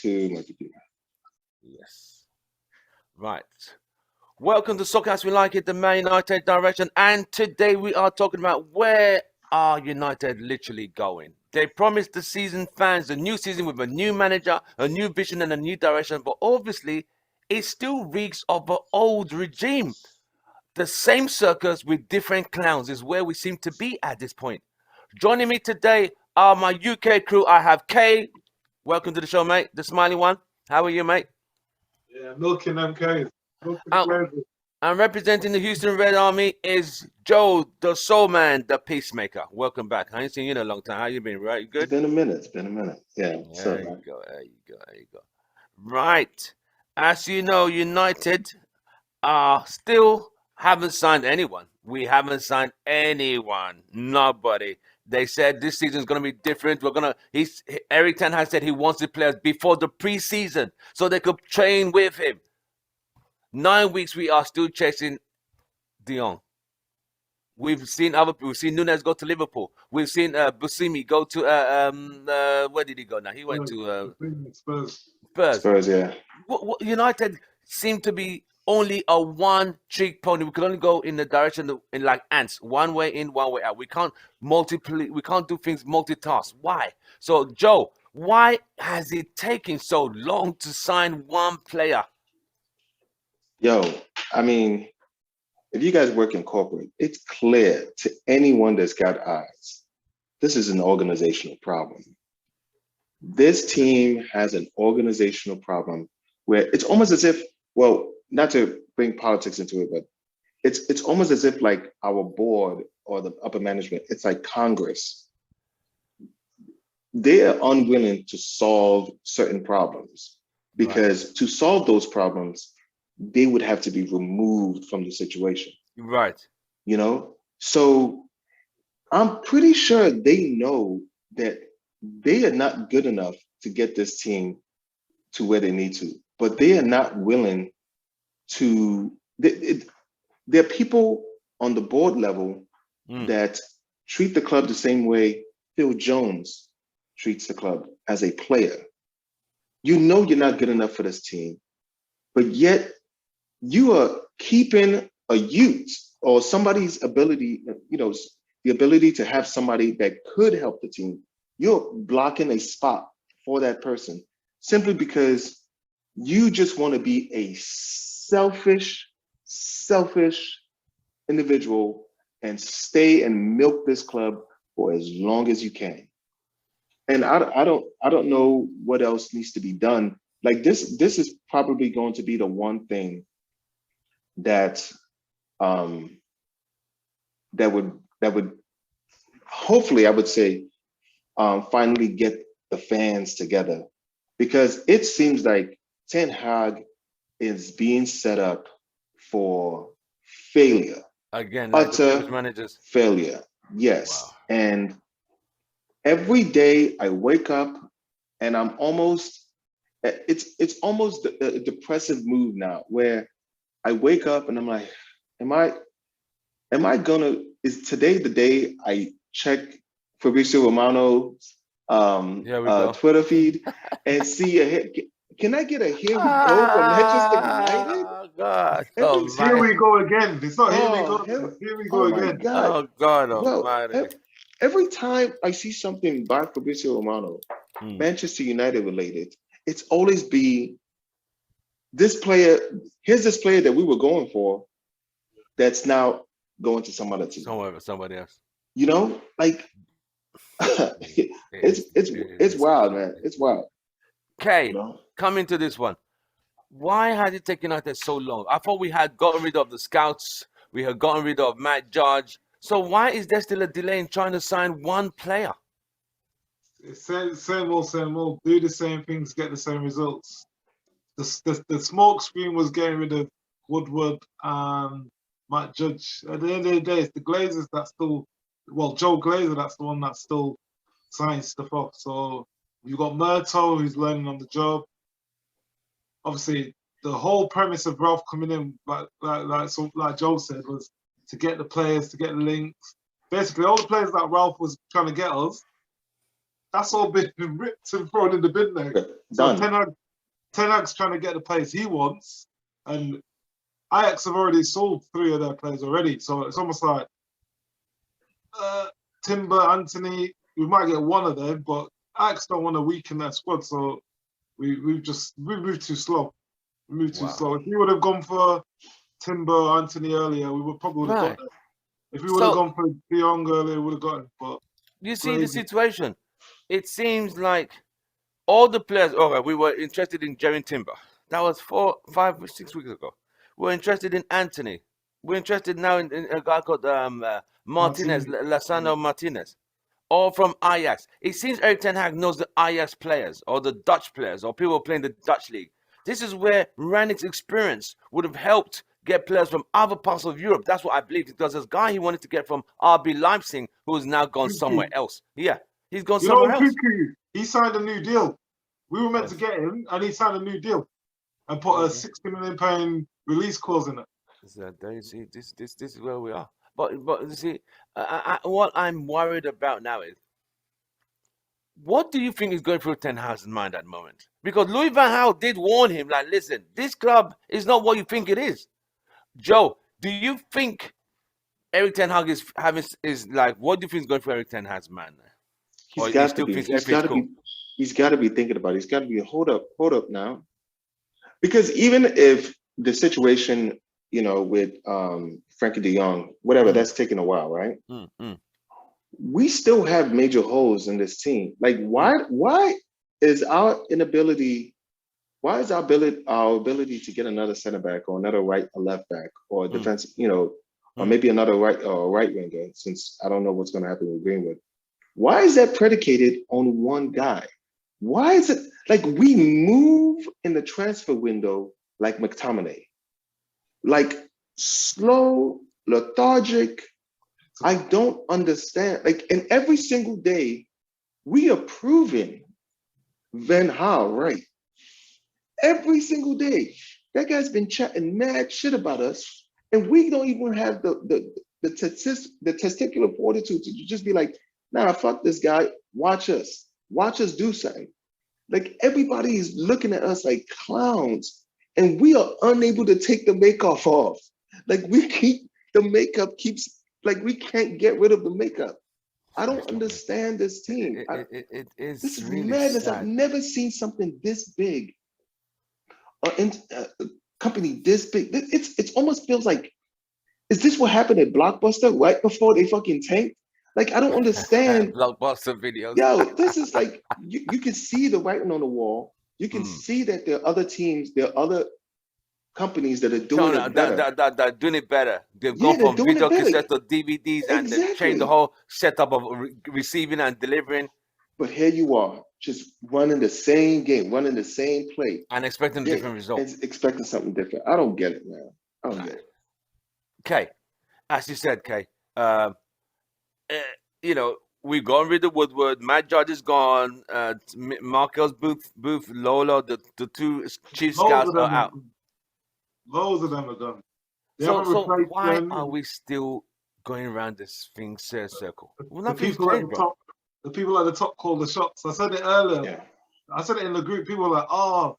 to my computer. Yes. Right. Welcome to Soccer As We Like It, the Man United direction. And today we are talking about where are United literally going. They promised the season fans a new season with a new manager, a new vision and a new direction. But obviously, it still reeks of an old regime. The same circus with different clowns is where we seem to be at this point. Joining me today are my UK crew. I have Kay. Welcome to the show, mate. The smiley one. How are you, mate? Yeah, milking them K's. Milking the Um, glazes. and representing the Houston Red Army is Joe, the Soul Man, the Peacemaker. Welcome back. I ain't seen you in a long time. How you been? Right? You It's good? been a minute. It's been a minute. Yeah. What's There up, you man? go. There you go. There you go. Right. As you know, United still haven't signed anyone. We haven't signed anyone. Nobody. They said this season is going to be different. Eric Ten Hag said he wants the players before the preseason so they could train with him. 9 weeks we are still chasing Dion. We've seen Nunes go to Liverpool. We've seen Busimi go to where did he go now? He went to Spurs. Spurs. Spurs, yeah. United seem to be only a one-trick pony. We can only go in the direction in like ants, one way in, one way out. We can't we can't do things multitask. Why? So Joe, why has it taken so long to sign one player? Yo, I mean, if you guys work in corporate, it's clear to anyone that's got eyes, this is an organizational problem. This team has an organizational problem where it's almost as if, well, not to bring politics into it, but it's almost as if like our board or the upper management, it's like Congress. They are unwilling to solve certain problems because to solve those problems, they would have to be removed from the situation. Right. You know? So I'm pretty sure they know that they are not good enough to get this team to where they need to, but they are not willing to. There are people on the board level that treat the club the same way Phil Jones treats the club as a player. You know you're not good enough for this team, but yet you are keeping a youth or somebody's ability, you know, the ability to have somebody that could help the team. You're blocking a spot for that person simply because you just want to be a selfish individual and stay and milk this club for as long as you can. And I don't know what else needs to be done. Like this is probably going to be the one thing that that would hopefully, I would say, finally get the fans together, because it seems like Ten Hag is being set up for failure. Again, like utter managers. failure. Yes. Wow. And every day I wake up and I'm almost, it's almost a depressive mood now where I wake up and I'm like, is today the day I check Fabrizio Romano's Twitter feed and see can I get a here we go from Manchester United? Oh God! Here we go again. It's not here we go. Here we go again. God. Oh God! Almighty! Every time I see something by Fabrizio Romano, Manchester United related, it's always be this player. Here's this player that we were going for, that's now going to some other team. Somebody else. You know, like it's wild, man. It's wild. Okay, coming to this one. Why has it taken United so long? I thought we had gotten rid of the scouts. We had gotten rid of Matt Judge. So why is there still a delay in trying to sign one player? Same old. Do the same things, get the same results. The smoke screen was getting rid of Woodward and Matt Judge. At the end of the day, it's the Glazers that still, well, Joe Glazer, that's the one that's still signing stuff off. So you've got Murto, who's learning on the job. Obviously, the whole premise of Ralph coming in, like Joe said, was to get the players, to get the links. Basically, all the players that Ralph was trying to get us, that's all been ripped and thrown in the bin there. So Done. Ten Hag's trying to get the players he wants, and Ajax have already sold 3 of their players already. So it's almost like Timber, Anthony, we might get one of them, but Ajax don't want to weaken their squad. So we moved too slow. We moved too slow. If we would have gone for Timber, Anthony earlier, we would probably have got them. If we would have gone for De Jong earlier, we would have got him. But you see the situation. It seems like all the players. All right, we were interested in Jerry Timber. That was 4, 5, 6 weeks ago. We're interested in Anthony. We're interested now in a guy called Martinez, Lozano Martinez, all from Ajax. It seems Erik ten Hag knows the Ajax players or the Dutch players or people playing the Dutch league. This is where Rangnick's experience would have helped get players from other parts of Europe. That's what I believe, because this guy he wanted to get from RB Leipzig, who's now gone somewhere else. Yeah, he's gone somewhere else. He signed a new deal. We were meant to get him, and he signed a new deal and put a 60 million pound release clause in it. So there you see, this is where we are. But you see, what I'm worried about now is, what do you think is going through Ten Hag's mind at the moment? Because Louis van Gaal did warn him, like, listen, this club is not what you think it is. Joe, do you think Erik ten Hag is like, what do you think is going through Erik ten Hag's mind? He's got to be. He's got to be thinking about it. He's got to be, hold up now. Because even if the situation, with Frankie de Jong, whatever, that's taking a while, right? We still have major holes in this team. Like, why is our ability to get another center back or another right or left back or defense, or maybe another right winger, since I don't know what's going to happen with Greenwood. Why is that predicated on one guy? Why is it like we move in the transfer window like McTominay? Like slow, lethargic. I don't understand. Like, and every single day, we are proving Van Gaal right. Every single day. That guy's been chatting mad shit about us, and we don't even have the testicular fortitude to just be like, nah, fuck this guy. Watch us do something. Like, everybody is looking at us like clowns, and we are unable to take the makeup off. Like, we can't get rid of the makeup. I don't understand this team. This is really madness. sad. I've never seen something this big. A company this big. It almost feels like, is this what happened at Blockbuster right before they fucking tanked? Like, I don't understand. Blockbuster videos. Yo, this is like, you can see the writing on the wall. You can see that there are other teams, there are other companies that are doing it better. They're doing it better. They've gone from video cassettes to DVDs, and they've changed the whole setup of receiving and delivering. But here you are, just running the same game, running the same play. And expecting a different result. Expecting something different. I don't get it, man. I don't get it. Kay, as you said, Kay, we've gone rid of Woodward. Matt Judge is gone. Markel's Booth, Lola, the two chief scouts are out. Loads of them are done. So why are we still going around this thing circle? Well, the people at the top call the shots. I said it earlier. Yeah. I said it in the group. People were like, "Oh,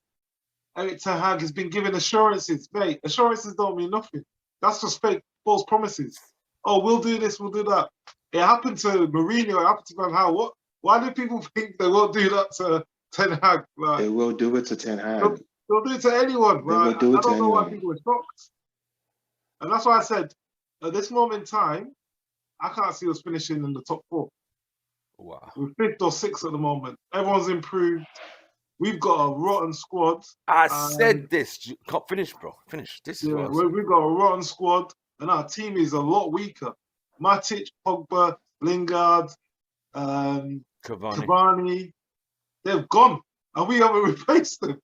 Erik ten Hag has been giving assurances, mate. Assurances don't mean nothing. That's just fake, false promises. Oh, we'll do this, we'll do that. It happened to Mourinho. It happened to Van Gaal. Why do people think they won't do that to Ten Hag? Like, they will do it to Ten Hag. They'll do it to anyone. Like, I don't know why people are shocked. And that's why I said, at this moment in time, I can't see us finishing in the top 4. Wow. We're 5th or 6th at the moment. Everyone's improved. We've got a rotten squad. I said this. Finish, bro. Finish. We've got a rotten squad, and our team is a lot weaker. Matic, Pogba, Lingard, Cavani, they've gone, and we haven't replaced them.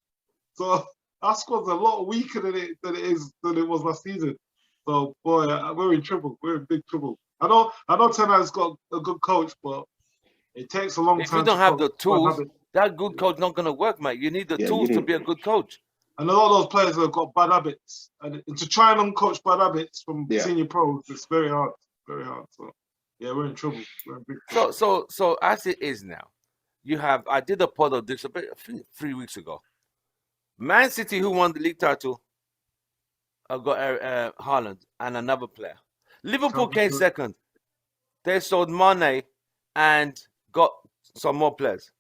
So our squad's a lot weaker than it was last season. So boy, we're in trouble. We're in big trouble. I know Ten Hag's got a good coach, but it takes a long time. If you don't have the tools, that good coach not going to work, mate. You need the tools to be a good coach. And a lot of those players have got bad habits, and to try and uncoach bad habits from senior pros, it's very hard. Very hard. So yeah, we're in trouble. We're in big trouble. So as it is now, you have. I did a pod of this about 3 weeks ago. Man City, who won the league title, got Haaland and another player. Liverpool came second. They sold Mane and got some more players.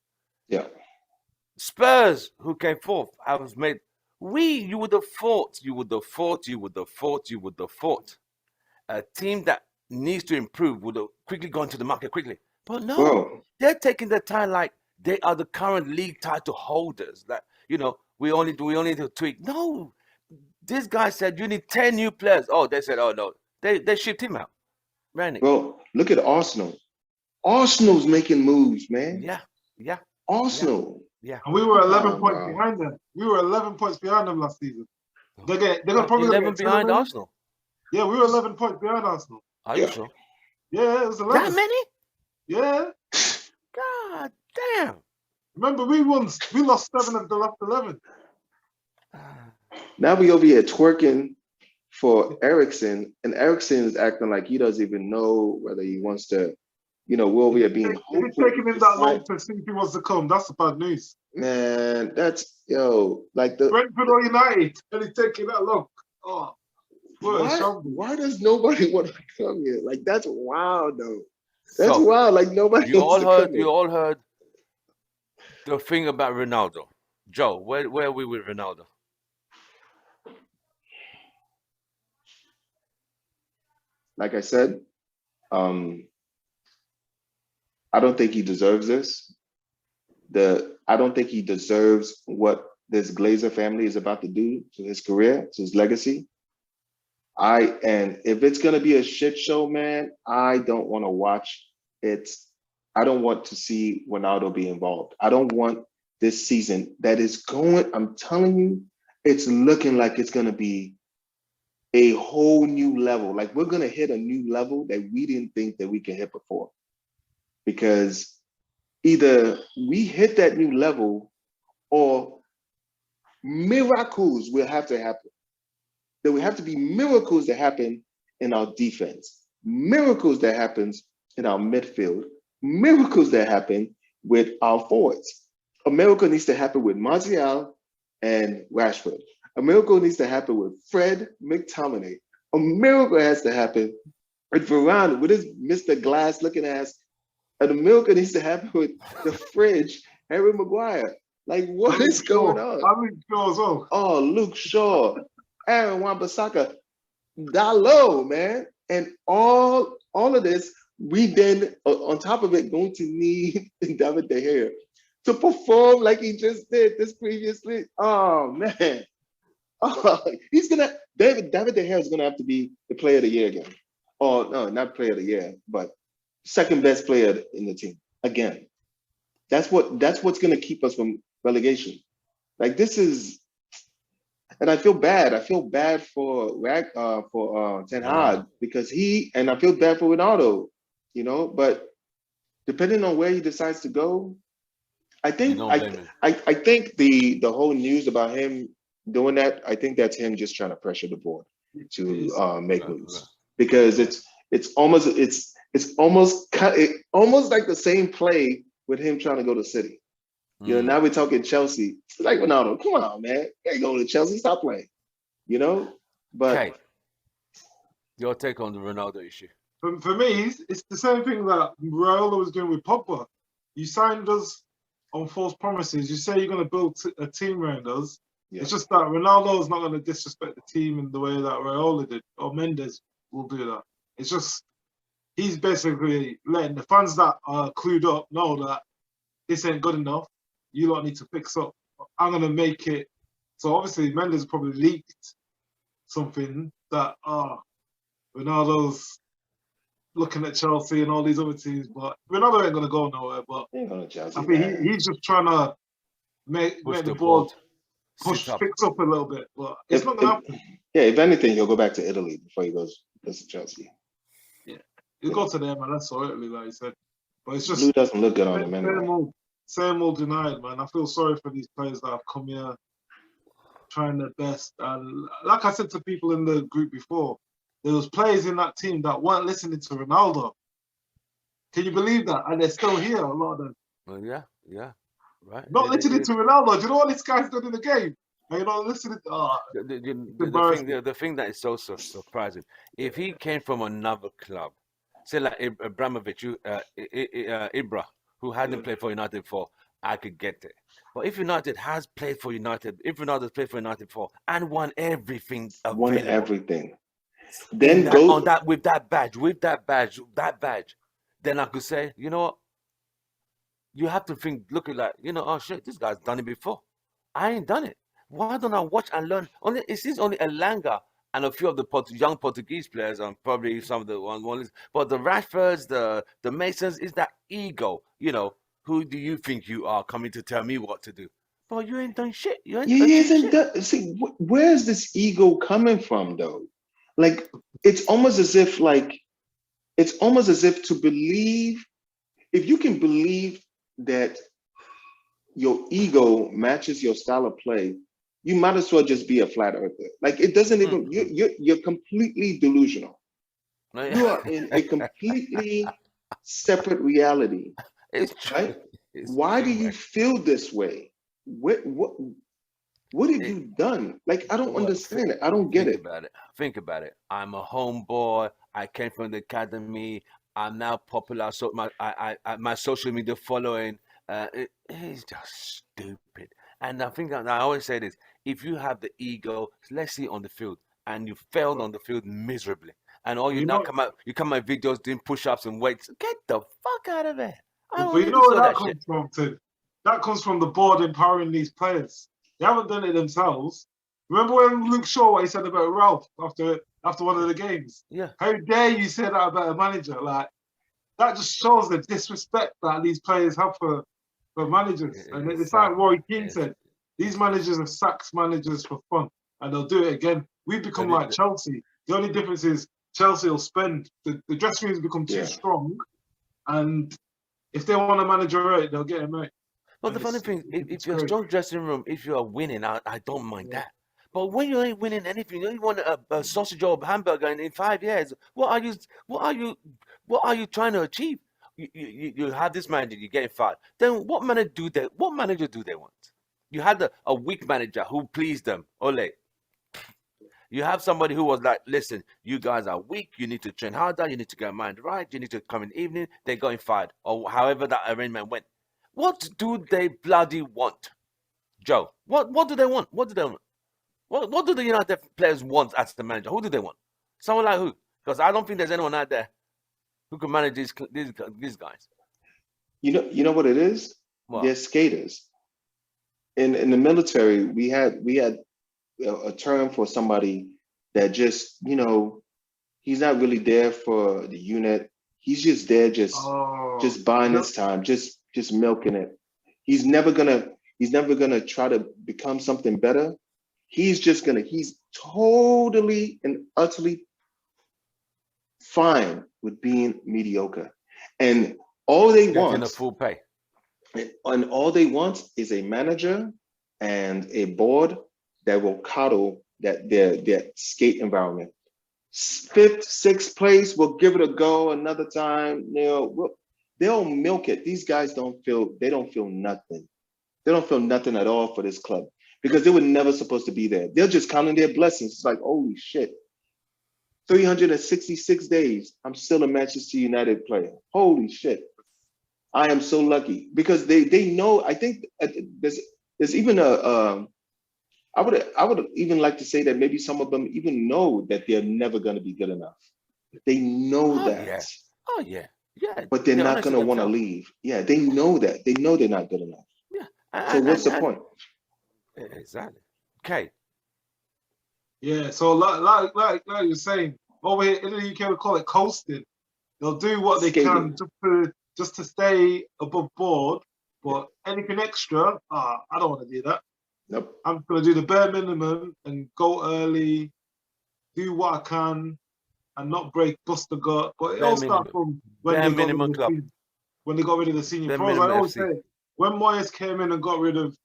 Yeah. Spurs, who came fourth, have made. You would have thought. A team that needs to improve would have quickly gone to the market quickly. But no, Bro, they're taking their time like they are the current league title holders. Like, we only need to tweak. No, this guy said you need 10 new players. Oh, they said, oh no. They shipped him out. Rannick. bro, look at Arsenal. Arsenal's making moves, man. Yeah. Arsenal. Yeah. And we were 11 Oh, points wow. behind them. We were 11 points behind them last season. They're gonna probably 11 get behind 10. Arsenal. Yeah, we were 11 points behind Arsenal. Are you Yeah. sure? Yeah, it was 11. That many? Yeah. God damn. Remember, we lost 7 of the last 11. Now we over here twerking for Ericsson, and Ericsson is acting like he doesn't even know whether he wants to, we're over here being If it's hopeful. taking him that long to see if he wants to come, that's the bad news. Man, that's like Brentford or United, and it's taking that long. Oh, what a shambles. why does nobody want to come here? Like, that's wild though. That's So, wild. Like, nobody You wants all to heard. come You here. all heard the thing about Ronaldo. Joe, where are we with Ronaldo? Like I said, I don't think he deserves this. I don't think he deserves what this Glazer family is about to do to his career, to his legacy. And if it's gonna be a shit show, man, I don't want to watch it. I don't want to see Ronaldo be involved. I don't want this season that is going. I'm telling you, it's looking like it's gonna be a whole new level. Like, we're gonna hit a new level that we didn't think that we could hit before. Because either we hit that new level or miracles will have to happen. There will have to be miracles that happen in our defense, miracles that happens in our midfield, miracles that happen with our forwards. A miracle needs to happen with Martial and Rashford. A miracle needs to happen with Fred McTominay. A miracle has to happen with Varane, with his Mr. Glass looking ass. And a miracle needs to happen with the fridge, Harry Maguire. Like, what is going on? I mean, Shaw as well. Oh, Luke Shaw, Aaron Wan-Bissaka, Dalot, man. And all of this, we then, on top of it, going to need David De Gea to perform like he just did this previously. Oh, man. Oh, David De Gea is gonna have to be the player of the year again. Oh, no, not player of the year, but second best player in the team again. That's what's gonna keep us from relegation. Like, this is, and I feel bad. I feel bad for Ten Hag because and I feel bad for Ronaldo, but depending on where he decides to go, I think I think the whole news about him doing that, I think that's him just trying to pressure the board to make moves, because it's almost like the same play with him trying to go to City. Now we're talking Chelsea. It's like, Ronaldo, come on, man. You ain't going to Chelsea. Stop playing. But Okay. Your take on the Ronaldo issue? For me, it's the same thing that Raiola was doing with Pogba. You signed us on false promises. You say you're going to build a team around us. Yeah. It's just that Ronaldo is not going to disrespect the team in the way that Raiola did, or Mendes will do that. It's just, he's basically letting the fans that are clued up know that this ain't good enough. You lot need to fix up. I'm going to make it. So obviously Mendes probably leaked something that, Ronaldo's looking at Chelsea and all these other teams, but Ronaldo ain't going to go nowhere. But I mean, he's just trying to make the board fix up a little bit. But it's not going to happen. Yeah, if anything, he'll go back to Italy before he goes to Chelsea. Yeah, he'll go to the MLS or Italy, like you said. But it's just, Blue doesn't look good on him anyway. Same old United, man. I feel sorry for these players that have come here trying their best. And like I said to people in the group before, there was players in that team that weren't listening to Ronaldo. Can you believe that? And they're still here, a lot of them. Well, yeah. Yeah, right. Not listening to Ronaldo. Do you know what this guy's done in the game? And you're not listening. It's embarrassing. The thing that is so surprising, if he came from another club, say like Abramovich, Ibra, who hadn't played for United before, I could get it. But if United has played for United, if Ronaldo played for United before and won everything Won available, everything. in Then that, go on that with that badge, then I could say, you know what? You have to think, look at like, you know, oh shit, this guy's done it before. I ain't done it. Why don't I watch and learn? Only it seems only Elanga and a few of the young Portuguese players, and probably some of the ones. But the Rashfords, the Masons, is that ego. You know, who do you think you are coming to tell me what to do? But you ain't done shit. You ain't He achieved isn't shit. done. See, where's this ego coming from, though? Like, it's almost as if, to believe, if you can believe that your ego matches your style of play, you might as well just be a flat earther. Like, it doesn't even, you're completely delusional. You are in a completely separate reality, It's true. right? It's Why do true, you man. feel this way? What have It- you done? Like, I don't Well, understand it. I don't get think it. about it. Think about it. I'm a homeboy. I came from the academy. I'm now popular. So my social media following, it's just stupid. And I think I always say this: if you have the ego, let's see on the field, and you failed on the field miserably, and all you You now know, you come out videos doing push-ups and weights. Get the fuck out of there! I but don't you need know to where saw that that shit. comes from, Tim? That comes from the board empowering these players. They haven't done it themselves. Remember when Luke Shaw, what he said about Ralph after one of the games? Yeah. How dare you say that about a manager? Like, that just shows the disrespect that these players have for managers. And it's like Exactly. Roy Keane Yes. said, these managers have sacked managers for fun, and they'll do it again. We've become But like Chelsea. The only difference is Chelsea will spend, the dressing rooms become too Yeah. strong, and if they want a manager right, they'll get him right. But the And funny thing, if it's you're a great. strong dressing room, if you are winning, I don't mind Yeah. that. But when you ain't winning anything, you want a sausage or a hamburger in 5 years. What are you trying to achieve? You have this manager, you're getting fired. Then what manager do they want? You had a weak manager who pleased them. Ole. You have somebody who was like, listen, you guys are weak. You need to train harder. You need to get your mind right. You need to come in the evening. They're going fired, or however that arrangement went. What do they bloody want, Joe? What do they want? What do they want? What do the United players want as the manager? Who do they want? Someone like who? Because I don't think there's anyone out there who can manage these guys. You know what it is? What? They're skaters. In the military, we had a term for somebody that just, he's not really there for the unit. He's just there, just buying his time, just milking it. He's never gonna try to become something better. He's totally and utterly fine with being mediocre. And all they Getting want the full pay. is a manager and a board that will coddle their skate environment. 5th, 6th place, we'll give it a go another time. They'll milk it. These guys don't feel nothing. They don't feel nothing at all for this club because they were never supposed to be there. They're just counting their blessings. It's like, holy shit. 366 days, I'm still a Manchester United player. Holy shit. I am so lucky because they know. I think there's even I would even like to say that maybe some of them even know that they're never going to be good enough. They know that. Yeah. Oh yeah. Yeah. But they're not going to want to leave. Yeah, they know that. They know they're not good enough. Yeah. So what's the point? Exactly. Okay. Yeah, so like you're saying, over here in the UK we call it coasting. They'll do what they can just to stay above board, but anything extra, I don't want to do that. Nope. I'm gonna do the bare minimum and go early, do what I can, and not bust the gut. But it all starts from when they got rid of the senior pros. I always say when Moyes came in and got rid of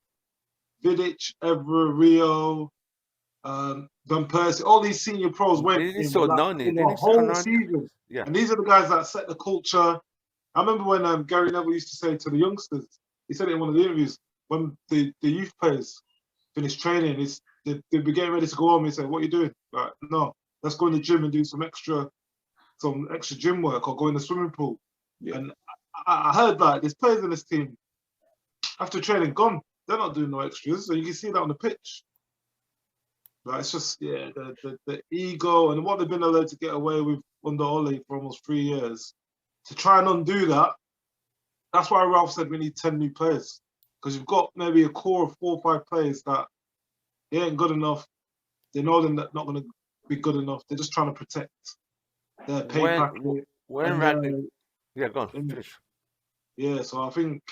Vidic, Evra, Rio, Van Persie, all these senior pros went in the whole season. Yeah. And these are the guys that set the culture. I remember when Gary Neville used to say to the youngsters, he said it in one of the interviews, when the youth players finish training, they'd be getting ready to go home. He said, "What are you doing?" Like, no, let's go in the gym and do some extra gym work or go in the swimming pool. Yeah. And I heard that there's players in this team after training gone. They're not doing no extras, so you can see that on the pitch. Like, it's just the ego and what they've been allowed to get away with under Ole for almost 3 years. To try and undo that, that's why Ralph said we need 10 new players, because you've got maybe a core of 4 or 5 players that they ain't good enough. They know they're not going to be good enough. They're just trying to protect their pay packet. When Ragnick, yeah, go on, finish. Yeah, so I think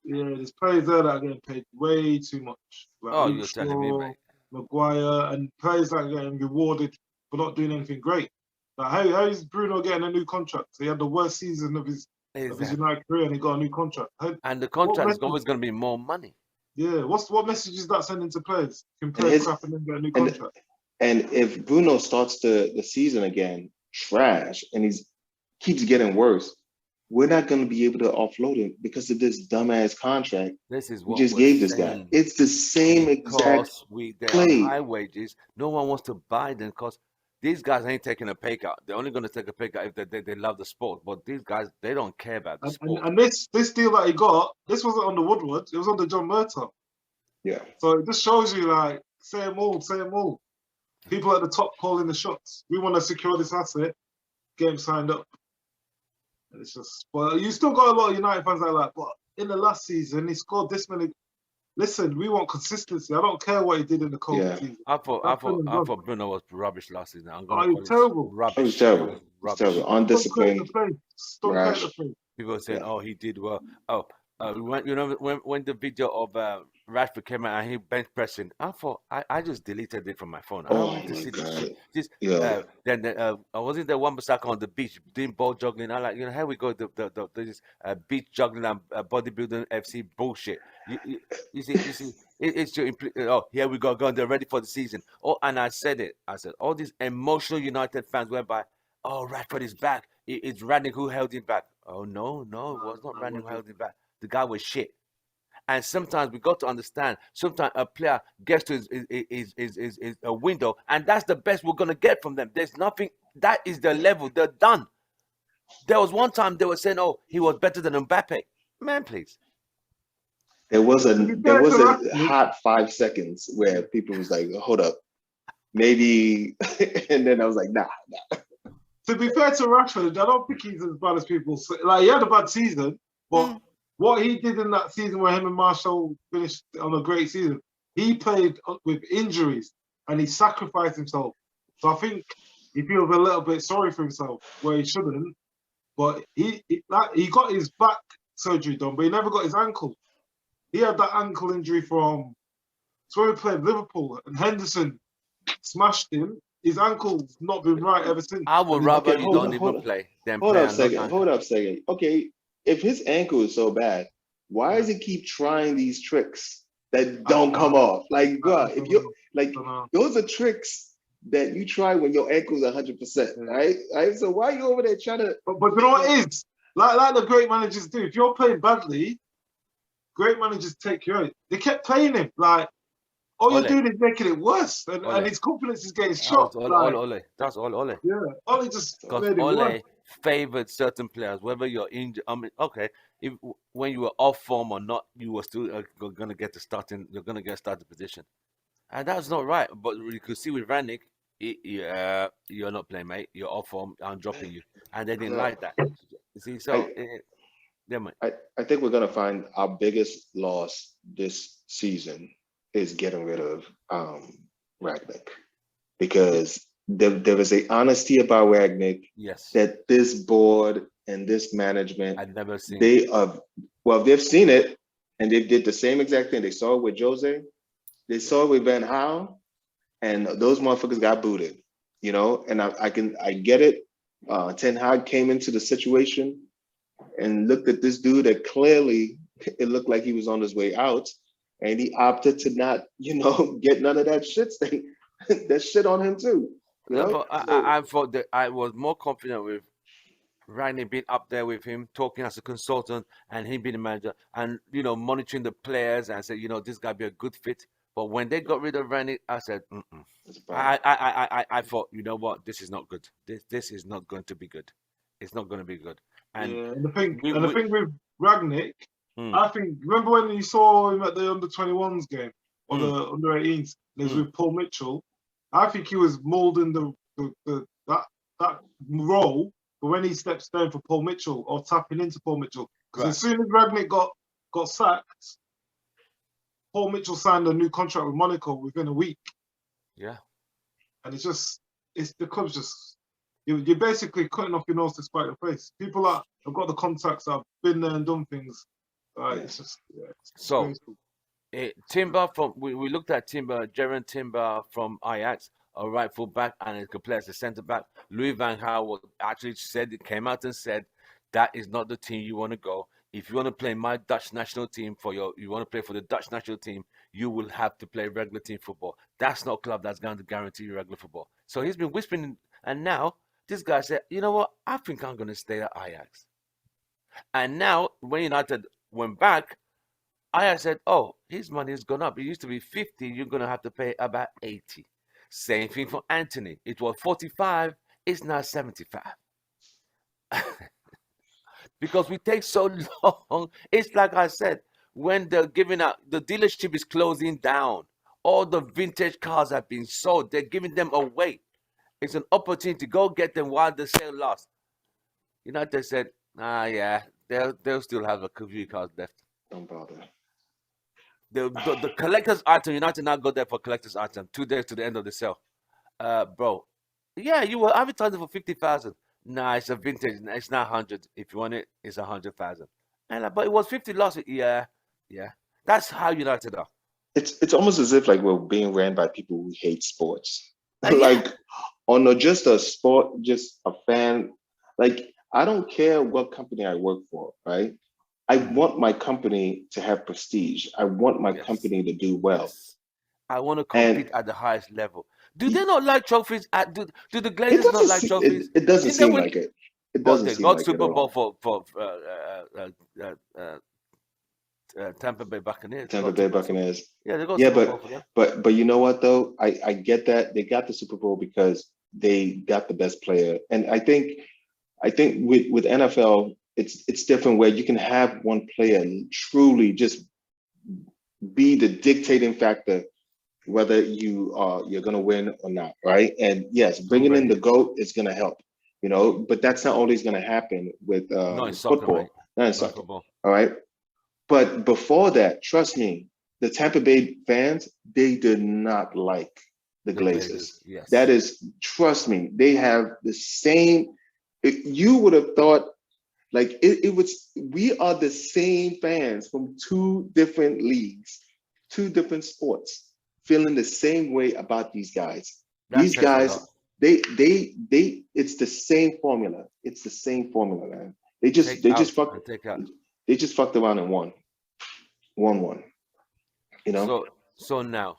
there's players there that are getting paid way too much. Like You're telling me, mate. Maguire, and players that are getting rewarded for not doing anything great. Like, how is Bruno getting a new contract? He had the worst season of his United career, and he got a new contract. And the contract is always going to be more money. Yeah, what message is that sending to players? Can play crap and then get a new contract? And if Bruno starts the season again trash and keeps getting worse, we're not going to be able to offload him because of this dumbass contract This is what we just gave this guy. It's the same exact play. High wages. No one wants to buy them because these guys ain't taking a pay cut. They're only going to take a pay cut if they love the sport. But these guys, they don't care about the sport. And this deal that he got, this wasn't on the Woodward. It was on the John Murtaugh. Yeah. So it just shows you, like, say them all. People at the top calling the shots. We want to secure this asset. Get him signed up. And it's just, but you still got a lot of United fans that are like, but in the last season, he scored this many. Listen, we want consistency. I don't care what he did in the COVID season. I thought Bruno was rubbish last season. He was terrible. Rubbish. He was terrible. Terrible. Undisciplined. People were saying, he did well. When the video of Rashford came out and he bench pressing, I thought I just deleted it from my phone. I don't want to see this shit. Then I wasn't there one Basaka on the beach doing ball juggling. I like, here we go, this beach juggling and bodybuilding FC bullshit. You see, it's to here we go, they're ready for the season. And I said all these emotional United fans whereby, Rashford is back. It's Ranick who held him back. Oh no, it was not Ranick who held him back. The guy was shit. And sometimes we got to understand, sometimes a player gets to his a window, and that's the best we're going to get from them. There's nothing, that is the level, they're done. There was one time they were saying, he was better than Mbappe. Man, please. There was a hot 5 seconds where people was like, hold up, maybe, and then I was like, nah. To be fair to Rashford, I don't think he's as bad as people say. Like, he had a bad season, but what he did in that season where him and Marshall finished on a great season, he played with injuries and he sacrificed himself. So I think he feels a little bit sorry for himself where he shouldn't. But he got his back surgery done, but he never got his ankle. He had that ankle injury from when he played Liverpool and Henderson smashed him. His ankle's not been right ever since. I would rather you don't even play than play. Hold up a second. Okay, if his ankle is so bad, why does he keep trying these tricks that don't come off? Like, God, if you like, those are tricks that you try when your ankle's 100%, right? So why are you over there trying to? But you know what it is? Like the great managers do. If you're playing badly, great managers take you out. They kept playing him. Like, all you're doing is making it worse, and his confidence is getting shot. That's all Ole. Yeah, Ole just made it worse. Favored certain players, whether you're injured. I mean, when you were off form or not, you were still going to get the starting. You're going to get a starting position, and that's not right. But you could see with Ranick, you're not playing, mate. You're off form. I'm dropping you, and they didn't like that. You see, so I think we're going to find our biggest loss this season is getting rid of Ragnick, because there was a honesty about Ragnick that this board and this management, I've never seen. They've seen it, and they did the same exact thing. They saw it with Jose, they saw it with Van Gaal, and those motherfuckers got booted. And I get it. Ten Hag came into the situation and looked at this dude that clearly it looked like he was on his way out. And he opted to not, get none of that shit that shit on him too. I thought that I was more confident with Rangnick being up there with him, talking as a consultant, and him being the manager, and monitoring the players and say, this guy be a good fit. But when they got rid of Rangnick, I said, mm-mm. It's bad. I thought, you know what, this is not good. This is not going to be good. It's not going to be good. And Yeah, and the we thing with Ragnick, mm, I think, remember when you saw him at the under-21s game or mm, the under-18s, and he was mm. with Paul Mitchell. I think he was molding that role for when he steps down for Paul Mitchell or tapping into Paul Mitchell. Because Right. as soon as Ragnick got sacked, Paul Mitchell signed a new contract with Monaco within a week, Yeah. and the club's just. You're basically cutting off your nose to spite your face. People that have got the contacts, that have been there and done things. It's just it's So crazy. Timber we looked at Timber, Jaron Timber from Ajax, a right full back, and he could play as a centre back. Louis van Gaal actually came out and said that is not the team you want to go. If you want to play my Dutch national team you want to play for the Dutch national team, you will have to play regular team football. That's not a club that's going to guarantee you regular football. So he's been whispering, and now this guy said, you know what? I think I'm going to stay at Ajax. And now when United went back, Ajax said, oh, his money has gone up. It used to be 50. You're going to have to pay about 80. Same thing for Anthony. It was 45. It's now 75. Because we take so long. It's like I said, when they're giving out, the dealership is closing down. All the vintage cars have been sold. They're giving them away. It's an opportunity to go get them while the sale lasts. United said, yeah, they'll still have a few cars left. Don't bother. The collector's item, United now go there for collector's item 2 days to the end of the sale. Bro, yeah, you were advertising for 50,000. Nah, it's a vintage. It's not 100. If you want it, it's 100,000. And but it was 50 last week. Yeah. That's how United are. It's almost as if like we're being ran by people who hate sports. Yeah. Like, or not just a sport, just a fan. Like, I don't care what company I work for, right? I want my company to have prestige. I want my company to do well. Yes. I want to compete at the highest level. Do they not like trophies? Do the Glazers not like trophies? It doesn't seem like it. It doesn't they seem got like Super it. Bowl for Tampa Bay Buccaneers. Tampa Bay Buccaneers. Yeah, they got Super Bowl for them. But you know what though? I get that they got the Super Bowl because they got the best player, and I think with NFL it's different where you can have one player truly just be the dictating factor whether you're going to win or not, right? And yes, bringing in the GOAT is going to help, but that's not always going to happen with football. Not in soccer. All right. But before that, trust me, the Tampa Bay fans, they did not like the Glazers. Yes. That is, trust me, they have the same. You would have thought like it was. We are the same fans from two different leagues, two different sports, feeling the same way about these guys. These guys, they it's the same formula. It's the same formula, man. They just fucked around and won. So now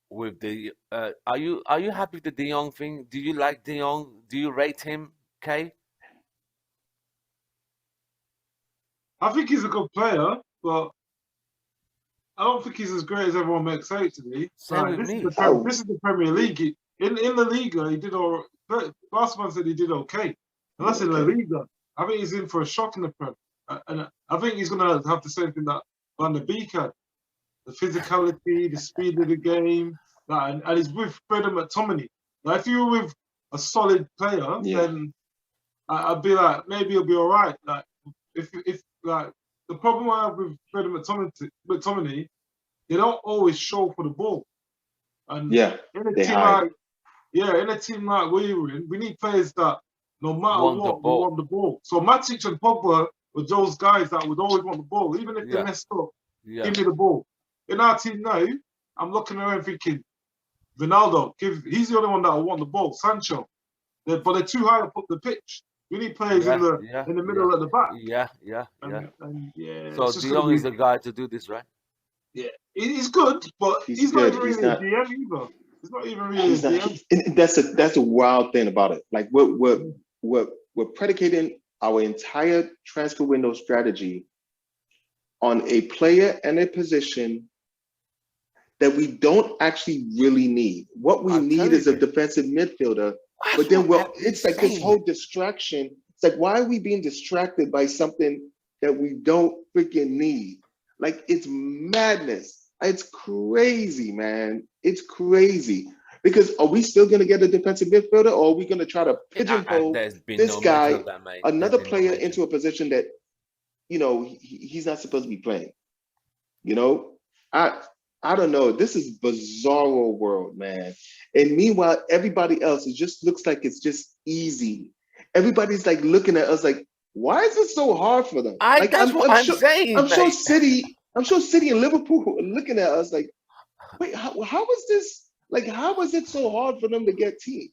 with the are you happy with the De Jong thing? Do you like De Jong? Do you rate him, Kay? I think he's a good player, but I don't think he's as great as everyone makes out to be. This is the Premier League. In La Liga, he did all. Last man said he did okay, and that's in La Liga. I think he's in for a shock in the Prem, and I think he's going to have the same thing that Van der Beek had: the physicality, the speed of the game, and he's with Freddie McTominay. Now, if you were with a solid player, then I'd be like, maybe he'll be all right. Like, if like the problem I have with Freddie McTominay, they don't always show for the ball. And in a team like we were in, we need players that no matter what, we want the ball. So Matic and Pogba were those guys that would always want the ball, even if they messed up. Give me the ball. In our team now, I'm looking around thinking, Ronaldo, he's the only one that will want the ball. Sancho, but they're too high up the pitch. We need players in the middle at the back. So De Jong is the guy to do this, right? Yeah, he's good, but he's not even really a DM either. He's not even really a DM. That's a wild thing about it. Like we're predicating our entire transfer window strategy on a player and a position that we don't actually really need. What we I'm need telling is a you. defensive midfielder. That's But then, what well, I've been it's like this saying. whole distraction. It's like, why are we being distracted by something that we don't freaking need? Like, it's madness. It's crazy, man. It's crazy. Because are we still going to get a defensive midfielder, or are we going to try to pigeonhole There's been this no mention guy, of that, mate. another There's been no player, mention. into a position that, you know, he's not supposed to be playing? You know, I don't know. This is bizarro world, man. And meanwhile, everybody else, it just looks like it's just easy. Everybody's like looking at us like, why is it so hard for them? Like, That's what I'm saying, I'm sure mate. City and Liverpool are looking at us like, wait, how is this? Like, how is it so hard for them to get teams?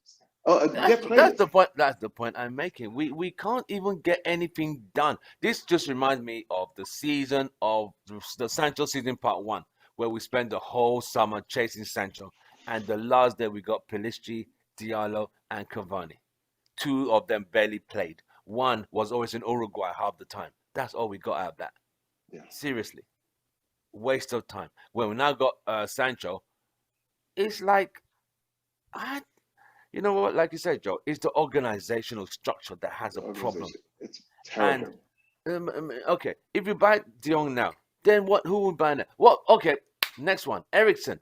Get That's players? the point. That's the point I'm making. We can't even get anything done. This just reminds me of the season of the Sancho season part 1, where we spent the whole summer chasing Sancho, and the last day we got Pelistri, Diallo, and Cavani. 2 of them barely played. 1 was always in Uruguay half the time. That's all we got out of that. Yeah. Seriously, waste of time. When we now got Sancho, it's like you know what? Like you said, Joe, it's the organizational structure that has a problem. It's And terrible. okay, if you buy De Jong now, then what? Who will buy now? Well, okay, next one, Ericsson.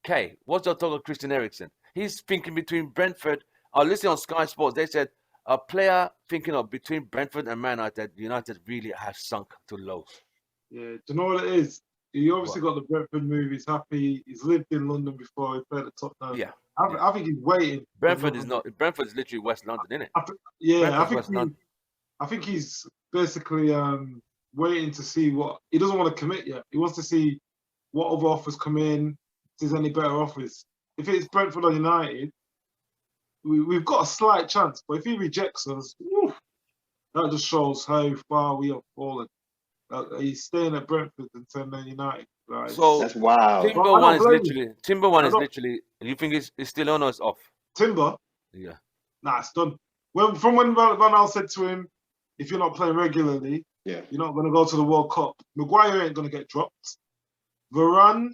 Okay, what's your talk of Christian Eriksen? He's thinking between Brentford. I listened on Sky Sports. They said a player thinking of between Brentford and Man United. United really has sunk to lows. Yeah, do you know what it is? He obviously got the Brentford move. He's happy. He's lived in London before. He played at Tottenham. Yeah. I think he's waiting. Brentford is not. Brentford is literally West London, isn't it? I think he's basically waiting to see what he doesn't want to commit yet. He wants to see what other offers come in. If there's any better offers. If it's Brentford or United, we've got a slight chance. But if he rejects us, that just shows how far we have fallen. He's staying at Brentford and Man United. Right? So That's wild. Timber one is literally. You think it's still on or it's off? Timber? Yeah. Nah, it's done. From when Van Gaal said to him, if you're not playing regularly, you're not going to go to the World Cup. Maguire ain't going to get dropped. Varane,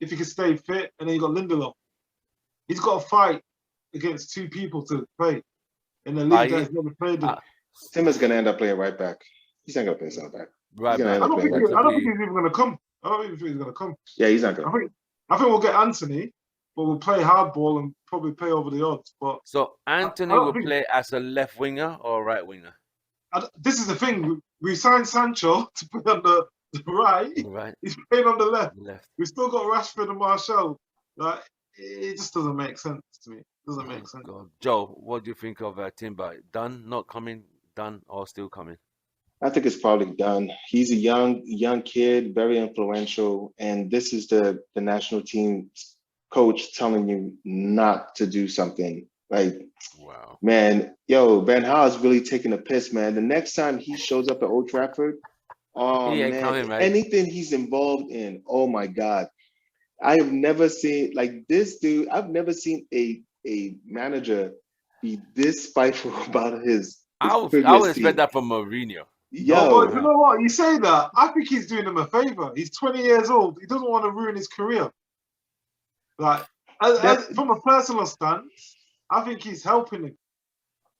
if he can stay fit, and then you got Lindelof. He's got to fight against 2 people to play in the league that he's never played in. Timber's going to end up playing right back. He's not going to play center back. Right back. I don't think he's even going to come. I don't even think he's going to come. Yeah, he's not going to. I think we'll get Anthony, but we'll play hardball and probably play over the odds. But so Anthony will play as a left winger or a right winger? This is the thing. We signed Sancho to play on the right. Right. He's playing on the left. We still got Rashford and Martial. Like, it just doesn't make sense to me. It doesn't make sense. God. Joe, what do you think of Timber? Done, not coming, done, or still coming? I think it's probably done. He's a young kid, very influential, and this is the national team coach telling you not to do something. Like, wow, man, Van Gaal is really taking a piss, man. The next time he shows up at Old Trafford, anything he's involved in, oh my God. I have never seen, like, this dude, I've never seen a manager be this spiteful about his I would expect that from Mourinho. You know what? You say that. I think he's doing him a favor. He's 20 years old. He doesn't want to ruin his career. Like, from a personal stance, I think he's helping him.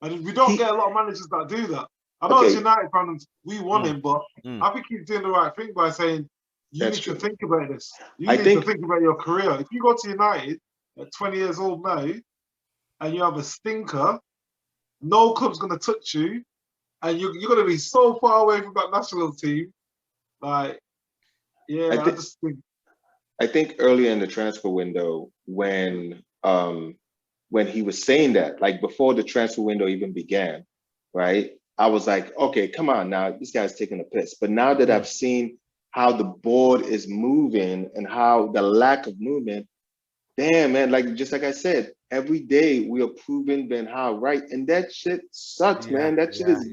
And we don't get a lot of managers that do that. I know as United fans, we want him, but I think he's doing the right thing by saying, you need to think about this. You need to think about your career. If you go to United at 20 years old now, and you have a stinker, no club's going to touch you, and you're going to be so far away from that national team. Like, I just think. I think earlier in the transfer window, when he was saying that, like before the transfer window even began, right? I was like, okay, come on now, this guy's taking a piss. But now that I've seen how the board is moving and how the lack of movement, damn, man, just like I said, every day we are proving Van Gaal right. And that shit sucks, man. That shit is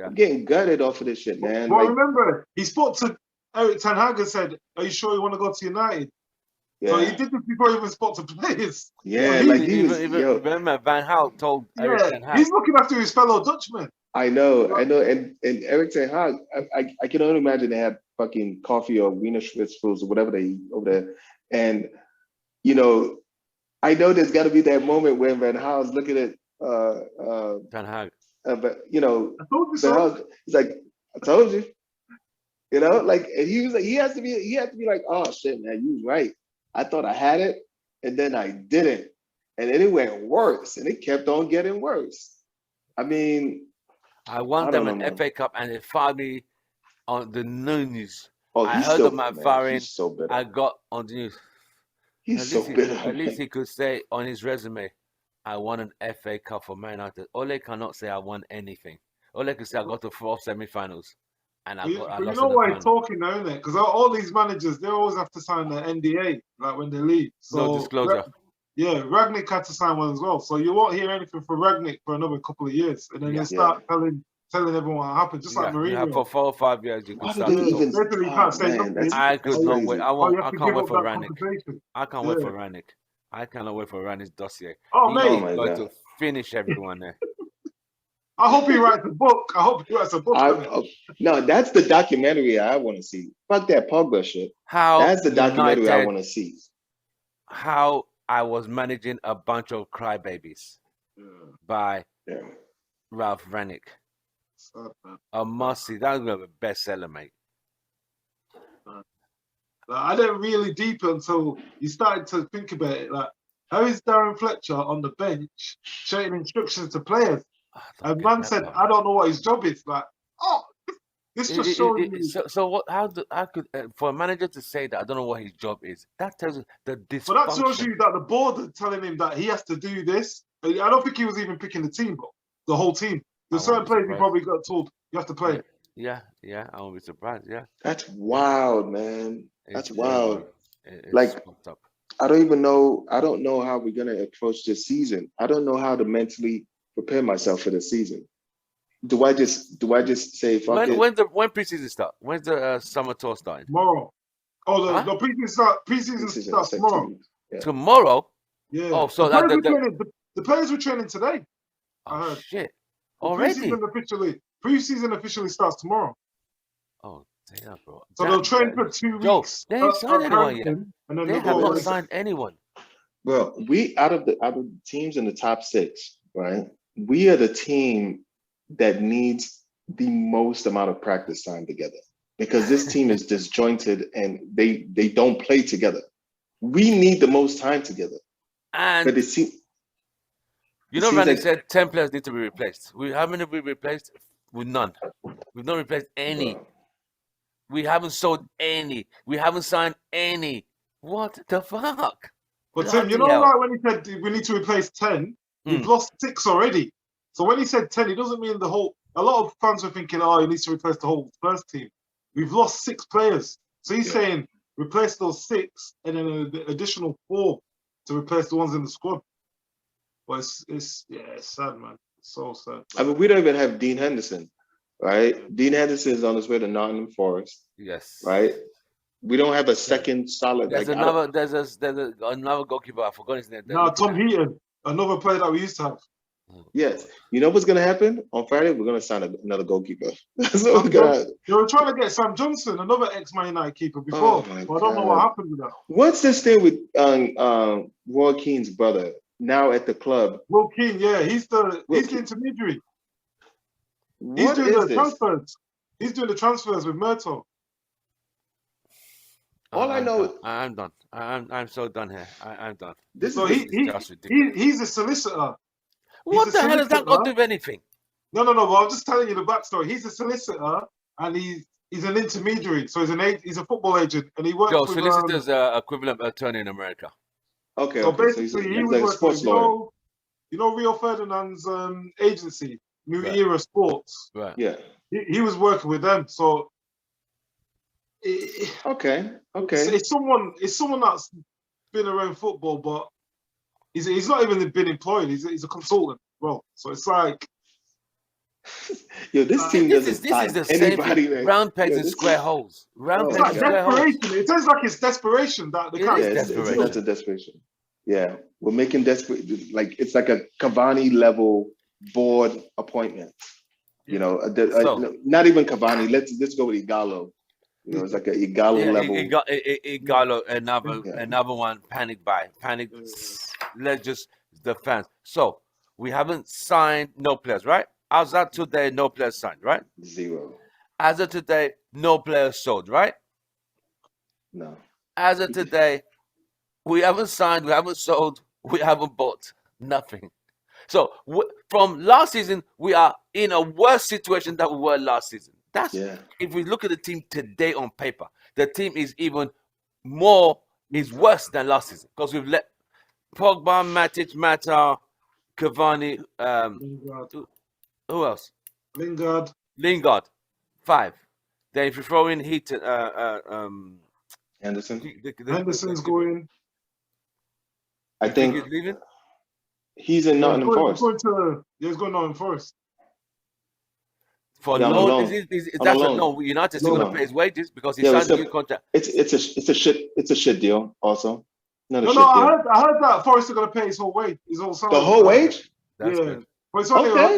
I'm getting gutted off of this shit, man. Well, remember, he spoke to Erik ten Hag and said, are you sure you want to go to United? Yeah. So he did this before he even spoke to players. Yeah, remember Van Gaal told Erik ten Hag. He's looking after his fellow Dutchmen. I know, and Eric Ten Hag, I can only imagine they had fucking coffee or Wiener Schnitzels or whatever they eat over there, and you know, I know there's got to be that moment when Van Gaal's looking at Ten Hag. but you know, I told you Van so. Gaal, he's like, I told you, you know, like, and he was like, he had to be like, oh shit, man, you was right. I thought I had it, and then I didn't, and then it went worse, and it kept on getting worse. I mean, I won I them don't know, an man. FA Cup and they fired me on the news. Oh, I he's heard of still, my man, firing. he's so bitter. I got on the news. He's so bitter. At least Man. he could say on his resume, I won an FA Cup for Man United. Ole cannot say I won anything. Ole can say I got to 4 semi-finals and I But lost you in know the why he's final. talking now, isn't it? Because all these managers, they always have to sign the NDA, like when they leave. So No disclosure. yeah, Ragnick had to sign one as well. So you won't hear anything from Ragnick for another couple of years, and then Yeah. you'll start telling everyone what happened, just like Yeah, you have Mourinho. for 4 or 5 years you Why could do start they to talk. even? Basically, you Oh can't say man, nothing. I that's could not wait. crazy. I Oh, you have I to can't give wait up for that Ranick. compensation. I can't wait Yeah. for Ranick. I cannot wait for Ranick's dossier. Oh, He mate. Oh is my going god. to finish everyone there. I hope he writes a book. I hope he writes a book on it. No, that's the documentary I want to see. Fuck that Pogba shit. How That's the documentary I United, want to see. how I was managing a bunch of crybabies by Yeah. Ralph Ranick. Sad, man. A must see. That was going to be a bestseller, mate. I didn't really deep it until you started to think about it. Like, how is Darren Fletcher on the bench shouting instructions to players? I don't And get man that said, part. I don't know what his job is. Like, oh, this just shows you. So what? How could for a manager to say that I don't know what his job is? That tells you the But that shows dysfunction. you that the board are telling him that he has to do this. I don't think he was even picking the team, but the whole team. There's I won't certain be players he surprised. probably got told you have to play. Yeah, I won't be surprised. Yeah, That's wild, man. That's it's wild. it's Like, fucked up. I don't know how we're gonna approach this season. I don't know how to mentally prepare myself for the season. Do I just say fuck it? When preseason start? When's the summer tour starting? Tomorrow. Oh, Huh? the preseason Season, starts it's like tomorrow. 2 weeks. Yeah. Tomorrow? Yeah. Oh, so the players were training today. I oh heard. shit! The Already? preseason officially starts tomorrow. Oh damn, bro. So they'll train for 2 Joe, weeks. they ain't signed anyone yet. Carrington, and then They they'll have go not away. signed anyone. Well, we out of the teams in the top 6, right? We are the team that needs the most amount of practice time together because this team is disjointed and they don't play together. We need the most time together. And But it seems you know, seems Randy like- said 10 players need to be replaced. How many have we replaced? With none. We've not replaced any. We haven't sold any. We haven't signed any. What the fuck? But Tim, you know, Bloody hell. like when he said we need to replace 10, we've lost 6 already. So when he said 10, it doesn't mean the whole. A lot of fans were thinking, oh, he needs to replace the whole first team. We've lost 6 players. So he's saying replace those 6 and then an additional 4 to replace the ones in the squad. But it's sad, man. It's so sad. I mean, we don't even have Dean Henderson, right? Dean Henderson is on his way to Nottingham Forest, Yes. right? We don't have a second solid. There's like, another goalkeeper. I forgot his name. Now, Tom Heaton, another player that we used to have. Yes. You know what's going to happen? On Friday, we're going to sign another goalkeeper. That's what we're going to. They were trying to get Sam Johnson, another ex-Man United keeper, before. Oh my but I don't know what God. happened with that. What's this thing with Roy Keane's brother now at the club? Will Keane, yeah, he's the intermediary. He's What doing is the this? transfers. He's doing the transfers with Murto. All I know, I'm done. I'm so done here. I'm done. this So is just ridiculous. he's a solicitor. What a the hell has that solicitor. got to do with anything? No, but I'm just telling you the backstory. He's a solicitor and he's an intermediary. So he's a football agent and he works Joe, with solicitor's equivalent attorney in America. okay. So Okay, so basically, he he's was like a working sports with, lawyer. you know Rio Ferdinand's agency, New Right. Era Sports. Right. Yeah. He was working with them. So Okay. it's someone that's been around football, but he's not even been employed. He's a consultant, bro. So it's like, Yo, this team This doesn't is sign the same anybody, thing. man. Round pegs Yo, in this square is- holes. Round Oh, it's pegs like in square holes. desperation. It sounds like it's desperation that they It can't. is Yeah, desperation. that's a desperation. Yeah, we're making desperate, like it's like a Cavani level board appointment. You know, So not even Cavani. Let's go with Igalo. You know, it's like a Igalo yeah, level. it got Yeah. another one. Panic. Let's just the fans. So we haven't signed no players, right? As of today, no players signed, right? 0. As of today, no players sold, right? No. As of today, we haven't signed, we haven't sold, we haven't bought nothing. So from last season, we are in a worse situation than we were last season. That's Yeah. if we look at the team today on paper, the team is even is worse than last season because we've let Pogba, Matic, Mata, Cavani, Lingard. who else? Lingard. 5. Then if you throw in Heat, Anderson. Henderson's going. I you think think he's leaving he's in Nottingham Forest. He's going Nottingham Forest. for Yeah, on loan? loan. Is On that's a a loan. no? United still Loan. gonna pay his wages because he Yeah, signed a new contract. it's a shit deal also. Not a No, shit no, deal. I heard that Forest are going to pay his whole wage, his whole salary. The whole wage? That's Yeah. good. But it's only Okay.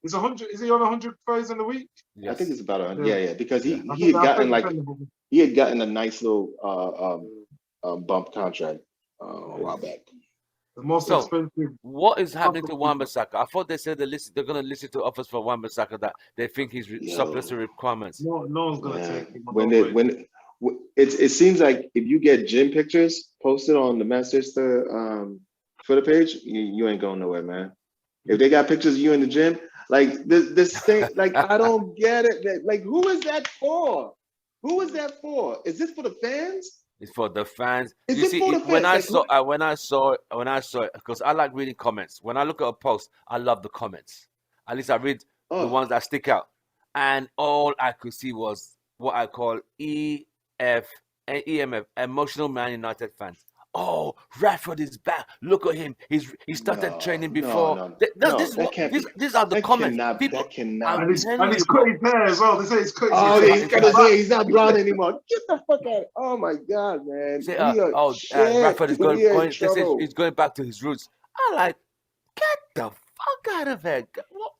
it's 100. Is he on 100,000 a week? Yes. I think it's about Yeah. yeah, because Yeah. he had gotten like dependable. he had gotten a nice little bump contract a while back. The most So, expensive. what is happening to Wan-Bissaka? I thought they said they're going to listen to offers for Wan-Bissaka that they think he's surplus to requirements. No one's going to Man, take him. it seems like if you get gym pictures posted on the Manchester Twitter page, you ain't going nowhere, man. If they got pictures of you in the gym, like this thing, like I don't get it. Like who is that for? Who is that for? Is this for the fans? It's for the fans. Is You it see, for the when fans? I saw it, because I like reading comments. When I look at a post, I love the comments. At least I read the ones that stick out. And all I could see was what I call EMF, emotional Man United fans. Oh, Rashford is back. Look at him. He started training before. These are the comments. That cannot. And he's cut his hair as well. They say he's cut his Oh, hair. he's got his hair. He's not blonde anymore. Get the fuck out! Oh my god, man. Say, Rashford is going. They say he's going back to his roots. I'm like, get the fuck out of here. What?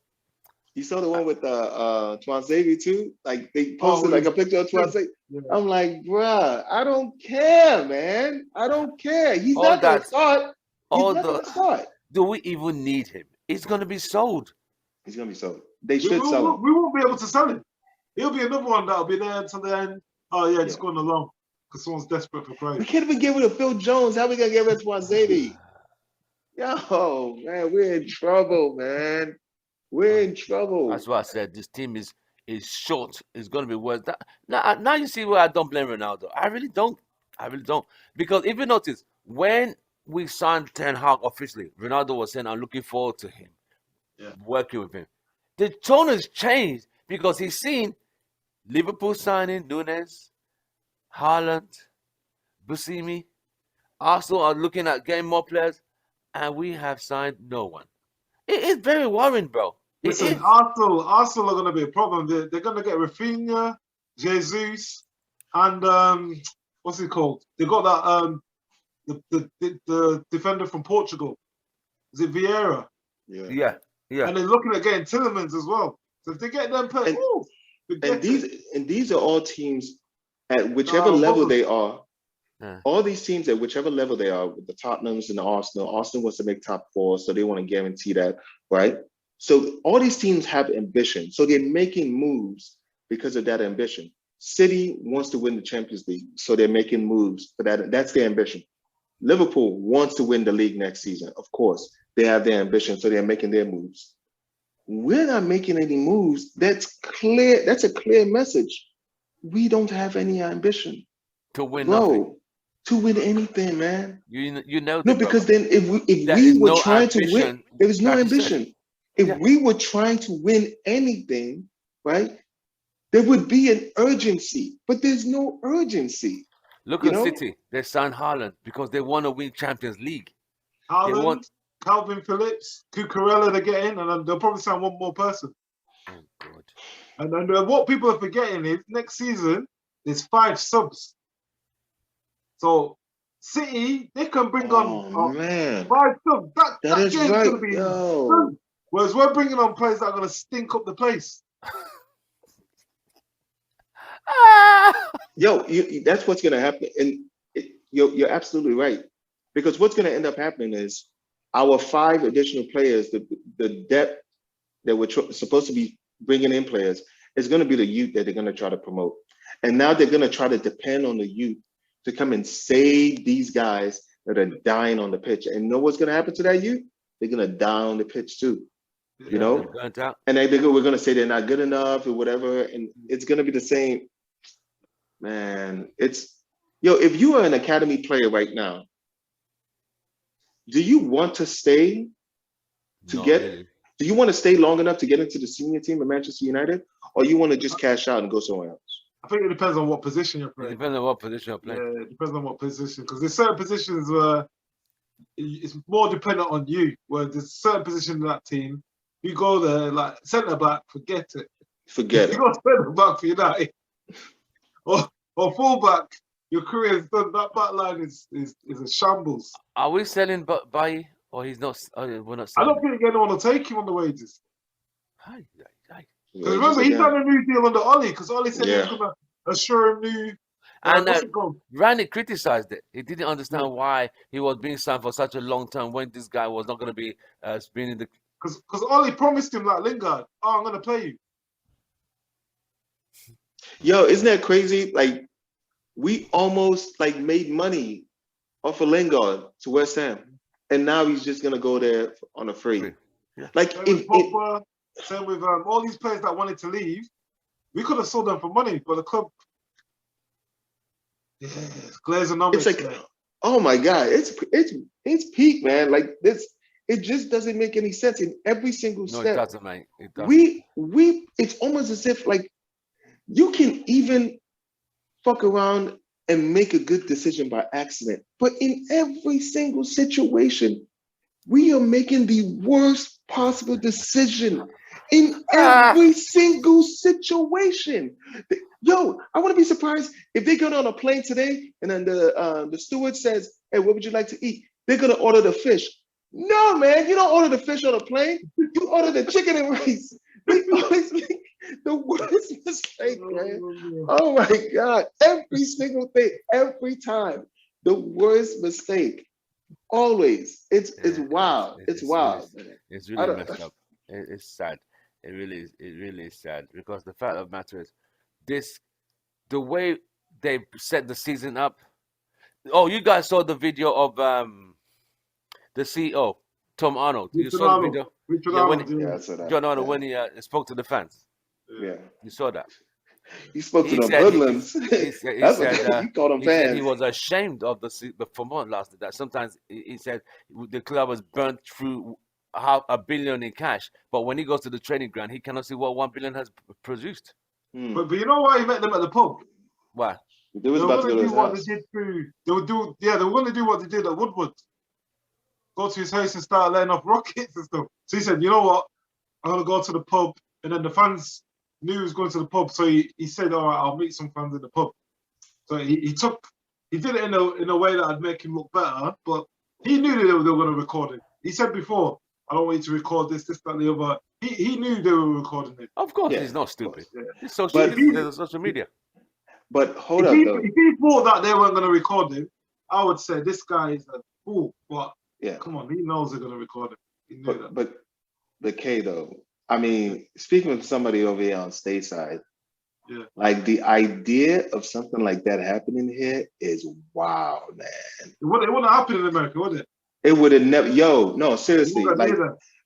You saw the one with Twanzavy too? Like they posted like a picture of Twanzavy. Yeah. I'm like, bruh, I don't care, man. I don't care. He's not gonna start. He's not gonna start. Do we even need him? He's gonna be sold. He's gonna be sold. They should sell him. We won't be able to sell him. He'll be another one that'll be there until the end. Oh yeah, just going along because someone's desperate for price. We can't even get rid of Phil Jones. How are we gonna get rid of Twanzavy? Yo, man, we're in trouble, man. We're in trouble. That's why I said this team is short. It's going to be worse. Now you see where I don't blame Ronaldo. I really don't. Because if you notice, when we signed Ten Hag officially, Ronaldo was saying, I'm looking forward to him, working with him. The tone has changed because he's seen Liverpool signing Nunes, Haaland, Buscemi. Arsenal are looking at getting more players, and we have signed no one. It is very worrying, bro. Listen, Arsenal are going to be a problem. They're going to get Rafinha, Jesus, and what's it called? They got that the defender from Portugal. Is it Vieira? Yeah. And they're looking at getting Tillemans as well. So if they get them players, these are all teams at whichever level they are. All these teams at whichever level they are, with the Tottenhams and the Arsenal wants to make top 4, so they want to guarantee that, right? So all these teams have ambition. So they're making moves because of that ambition. City wants to win the Champions League, so they're making moves for that. That's their ambition. Liverpool wants to win the league next season. Of course, they have their ambition, so they're making their moves. We're not making any moves. That's clear. That's a clear message. We don't have any ambition to win nothing. To win anything, man. You know. No, because then if we were trying to win, there was no ambition. If we were trying to win anything, right, there would be an urgency, but there's no urgency. Look at City. They signed Haaland because they want to win Champions League. Haaland, Calvin Phillips, Cucurella they're getting, and they'll probably sign one more person. Oh, God. And what people are forgetting is next season, there's 5 subs. So City, they can bring on 5 subs. That is right. Whereas we're bringing on players that are going to stink up the place. Yo, that's what's going to happen. And you're absolutely right. Because what's going to end up happening is our 5 additional players, the depth that we're supposed to be bringing in players, is going to be the youth that they're going to try to promote. And now they're going to try to depend on the youth to come and save these guys that are dying on the pitch. And you know what's going to happen to that youth? They're going to die on the pitch too. You know? And we're going to say they're not good enough or whatever. And it's going to be the same. Man, if you are an academy player right now, do you want to stay do you want to stay long enough to get into the senior team of Manchester United, or you want to just cash out and go somewhere else? I think it depends on what position you're playing. It depends on what position you're playing. Yeah, it depends on what position, because there's certain positions where it's more dependent on you. Where there's certain position in that team, you go there like centre back, forget it. Forget it. You go centre back for United, or full back. Your career is done. That back line is a shambles. Are we selling Bailly, or he's not? We're not I selling. don't think anyone will take him on the wages. Because Yeah, remember, he's done a new deal under Ollie, because Ollie said Yeah. he's going to assure him new. And Randy criticized it. He didn't understand why he was being signed for such a long time when this guy was not going to be being in the. Because Ollie promised him, like Lingard, I'm going to play you. Yo, isn't that crazy? Like, we almost like made money off of Lingard to West Ham, and now he's just gonna go there on a free. Yeah. Like, Same with Pogba, same with all these players that wanted to leave. We could have sold them for money, but the club, Glazer it's like, oh my God, it's peak, man. Like this, it just doesn't make any sense in every single No, step. it doesn't, mate. It doesn't. We it's almost as if like you can even fuck around and make a good decision by accident. But in every single situation, we are making the worst possible decision in every single situation. Yo, I want to be surprised if they get on a plane today and then the steward says, hey, what would you like to eat? They're going to order the fish. No, man, you don't order the fish on a plane. You order the chicken and rice. They always make the worst mistake, man. Oh my God. Every single thing, every time. The worst mistake. Always. It's wild. It's wild. It's really messed up. It's sad. It really is sad, because the fact of the matter is the way they set the season up. Oh, you guys saw the video of the CEO, Tom Arnold. You saw the video? John Arnold, when he spoke to the fans. Yeah. You saw that? He spoke to the hoodlums. He said he was ashamed of the format last night. That sometimes he said the club was burnt through $500 million in cash, but when he goes to the training ground, he cannot see what 1 billion has produced. But you know why he met them at the pub? Why? They were about to go to his house. They were going to do what they did at Woodward. Go to his house and start letting off rockets and stuff. So he said, you know what? I'm going to go to the pub. And then the fans knew he was going to the pub. So he said, all right, I'll meet some fans in the pub. So he did it in a way that would make him look better. But he knew that they were going to record it. He said before, I don't want you to record this, that, and the other. He knew they were recording it. Of course, he's not stupid. He's social media. But hold up, though. If he thought that they weren't going to record him, I would say this guy is a fool. But come on, he knows they're going to record it. He knew that. But K, though, I mean, speaking with somebody over here on stateside, like the idea of something like that happening here is wow, man. It wouldn't happen in America, would it? It would have never. Yo, no, seriously.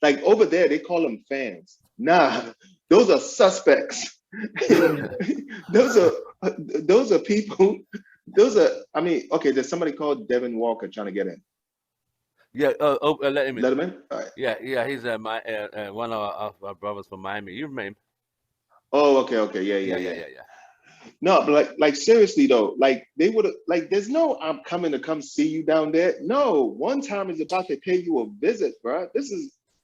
Like over there, they call them fans. Nah, those are suspects. those are people. I mean, okay, there's somebody called Devin Walker trying to get in. Yeah, let him in. Let him in? All right. Yeah, he's one of our brothers from Miami. You remember him? Oh, okay. Yeah. No, but like seriously though, like they would have, like, there's no I'm coming to come see you down there. No, one time is about to pay you a visit, bro.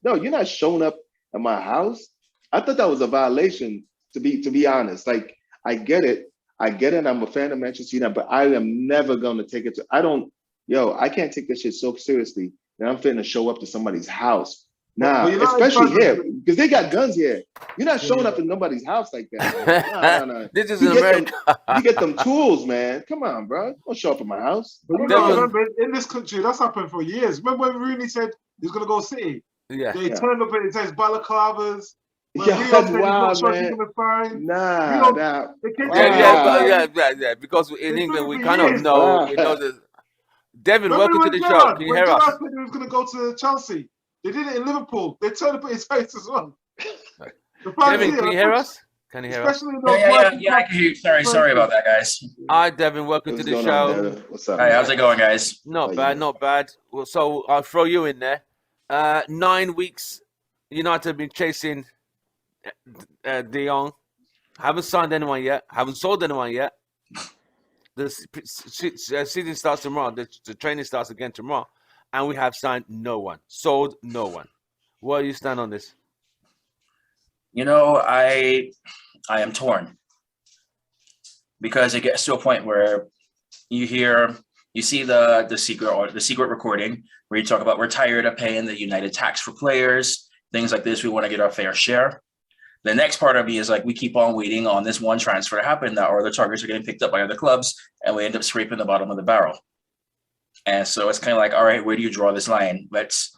You're not showing up at my house. I thought that was a violation, to be honest. Like, I get it. I'm a fan of Manchester United, but I am never gonna take it I can't take this shit so seriously that I'm finna show up to somebody's house Nah, But United especially fans- here because they got guns here. You're not showing Yeah. up in nobody's house like that. No. This is You in get them. America. You get them tools, man. Come on, bro. Don't show up at my house. But you Devin- gotta remember, in this country, that's happened for years. Remember when Rooney said he was gonna go City? Yeah. They Yeah. turned up and it says balaclavas. When Yeah, Rio that's said he's not wild, sure if man. he's gonna sign. Nah. They came Yeah. Because in They did England it we for kind of years. know. We know this. Devin, welcome to the show. Can you hear us? Gerrard said he was gonna go to Chelsea. They did it in Liverpool. They turned up at his face as well. The fans Devin, here, can you hear us? Can you hear us? especially in those Yeah, working I can hear you. Sorry about that, guys. Hi, Devin. Welcome What's to the going on, show. Devin? What's up? Hi, man? how's it going, guys? How Not you bad, doing? not bad. Well, so I'll throw you in there. 9 weeks, United have been chasing De Jong. Haven't signed anyone yet. Haven't sold anyone yet. The season starts tomorrow. The training starts again tomorrow. And we have signed no one. Sold no one. Where do you stand on this? You know, I am torn because it gets to a point where you see the secret recording where you talk about we're tired of paying the United tax for players, things like this. We want to get our fair share. The next part of me is like, we keep on waiting on this one transfer to happen that our other targets are getting picked up by other clubs and we end up scraping the bottom of the barrel. And so it's kind of like, all right, where do you draw this line? Let's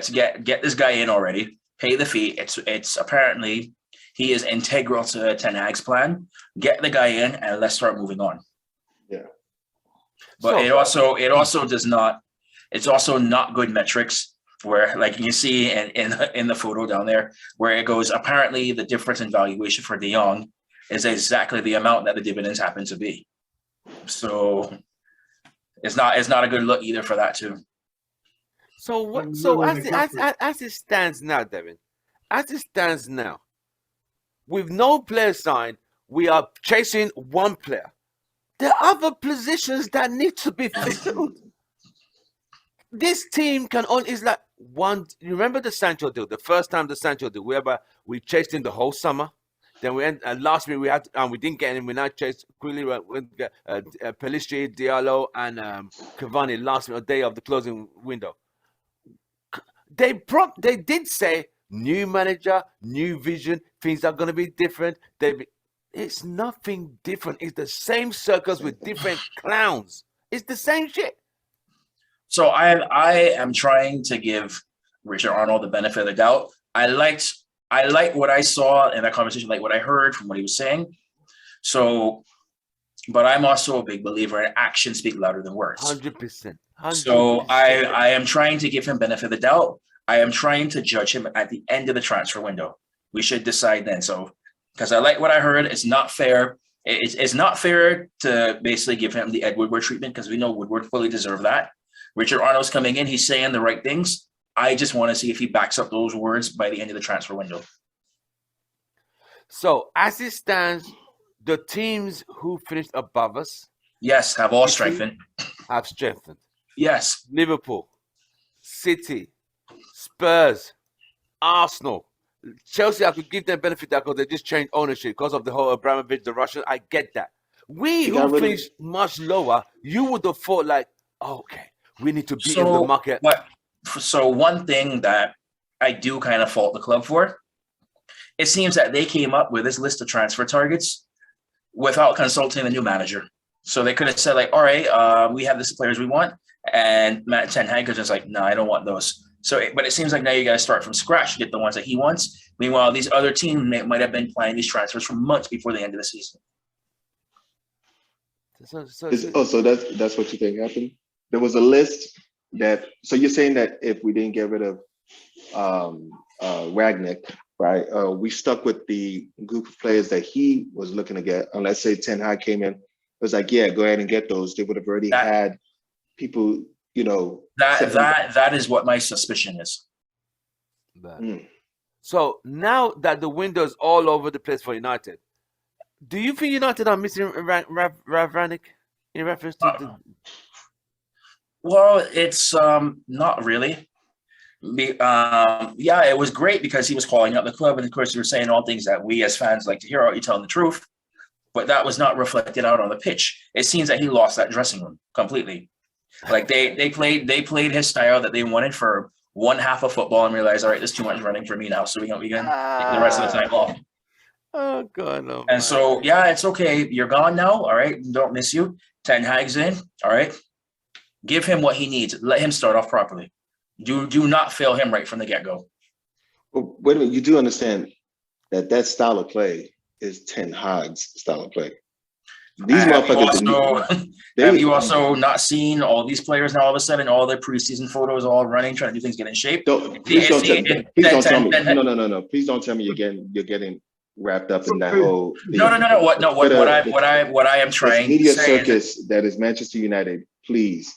get this guy in already, pay the fee. It's apparently he is integral to Ten Hag's plan. Get the guy in and let's start moving on. Yeah. But it also does not, it's also not good metrics where, like you see in the photo down there, where it goes, apparently the difference in valuation for De Jong is exactly the amount that the dividends happen to be. So it's not a good look either for that too. So what? So as it stands now, Devin, as it stands now, with no player signed, we are chasing one player. There are other positions that need to be filled. This team can only is like one. You remember the Sancho deal? The first time the Sancho deal, whereby we chased him the whole summer. Then we end last week we had and we didn't get him. We now chased quickly with Pelistri, Diallo, and Cavani last week, a day of the closing window. They did say new manager, new vision, things are going to be different. It's nothing different. It's the same circles with different clowns. It's the same shit. So I am trying to give Richard Arnold the benefit of the doubt. I liked what I saw in that conversation, like what I heard from what he was saying. So, but I'm also a big believer in actions speak louder than words. 100%. So I am trying to give him benefit of the doubt. I am trying to judge him at the end of the transfer window. We should decide then. So, because I like what I heard, it's not fair. It's not fair to basically give him the Ed Woodward treatment because we know Woodward fully deserved that. Richard Arnold's coming in. He's saying the right things. I just want to see if he backs up those words by the end of the transfer window. So, as it stands, the teams who finished above us, yes, have all strengthened. Have strengthened. Yes. Liverpool, City, Spurs, Arsenal, Chelsea. I could give them benefit that because they just changed ownership because of the whole Abramovich, the Russian. I get that. We who finished much lower, you would have thought like, okay, we need to be in the market. So one thing that I do kind of fault the club for, it seems that they came up with this list of transfer targets without consulting the new manager. So they could have said like, all right, we have this players we want. And Matt Ten Hag is just like, no, I don't want those. So, but it seems like now you got to start from scratch to get the ones that he wants. Meanwhile, these other teams might have been planning these transfers for months before the end of the season. So that's what you think happened? There was a list that, so you're saying that if we didn't get rid of Ragnick, right, we stuck with the group of players that he was looking to get, and let's say Ten Hag came in, it was like, yeah, go ahead and get those. They would have already had people, you know. That is what my suspicion is. So now that the window is all over the place for United, do you think United are missing Ragnick in reference to Well, it's not really. Yeah, it was great because he was calling out the club, and of course, you were saying all things that we as fans like to hear. Are you telling the truth? But that was not reflected out on the pitch. It seems that he lost that dressing room completely. Like they played his style that they wanted for one half of football and realize, all right, there's too much running for me now, so we can take the rest of the time off. Oh God, no. And so, yeah, it's okay. You're gone now. All right, don't miss you. Ten Hag's in. All right, give him what he needs. Let him start off properly. Do not fail him right from the get-go. Well, wait a minute, you do understand that style of play is Ten Hag's style of play. These motherfuckers. Have you also not seen all these players now? All of a sudden, all their preseason photos, all running, trying to do things, get in shape. Please don't tell me. No. Please don't tell me you're getting wrapped up in that whole. No. What I am trying media to say circus that is Manchester United. Please.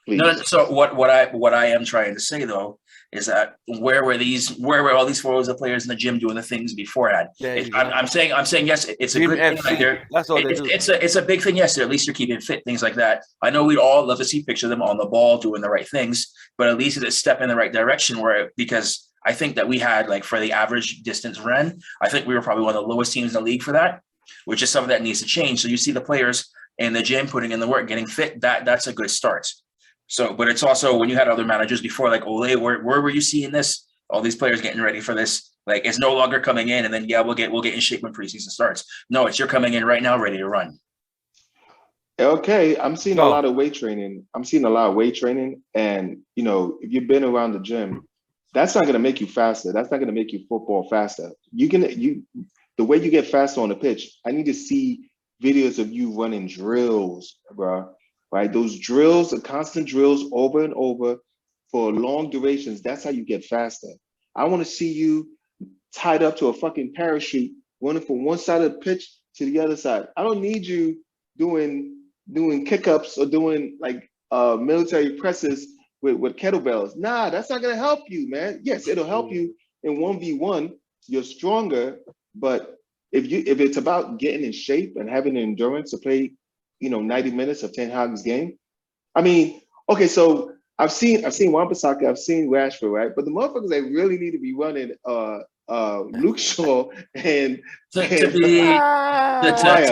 No. So what I am trying to say though is that where were all these photos of players in the gym doing the things beforehand? I'm saying yes, it's a good thing. Like that's all they do. It's a big thing. Yes, at least you're keeping fit, things like that. I know we'd all love to see pictures of them on the ball doing the right things, but at least it's a step in the right direction. Because I think that we had, like, for the average distance run, I think we were probably one of the lowest teams in the league for that, which is something that needs to change. So you see the players in the gym putting in the work, getting fit. That's a good start. So, but it's also when you had other managers before, like Ole, where were you seeing this? All these players getting ready for this. Like, it's no longer coming in and then we'll get in shape when preseason starts. No, it's you're coming in right now, ready to run. Okay, I'm seeing a lot of weight training. And if you've been around the gym, that's not going to make you faster. That's not going to make you football faster. The way you get faster on the pitch, I need to see videos of you running drills, bro. Right? Those drills, the constant drills over and over for long durations. That's how you get faster. I want to see you tied up to a fucking parachute, running from one side of the pitch to the other side. I don't need you doing kick-ups or doing like military presses with kettlebells. Nah, that's not gonna help you, man. Yes, it'll help you in 1v1. You're stronger, but if it's about getting in shape and having the endurance to play, 90 minutes of Ten Hag's game. I mean, okay, so I've seen Wan-Bissaka, I've seen Rashford, right? But the motherfuckers that really need to be running Luke Shaw and to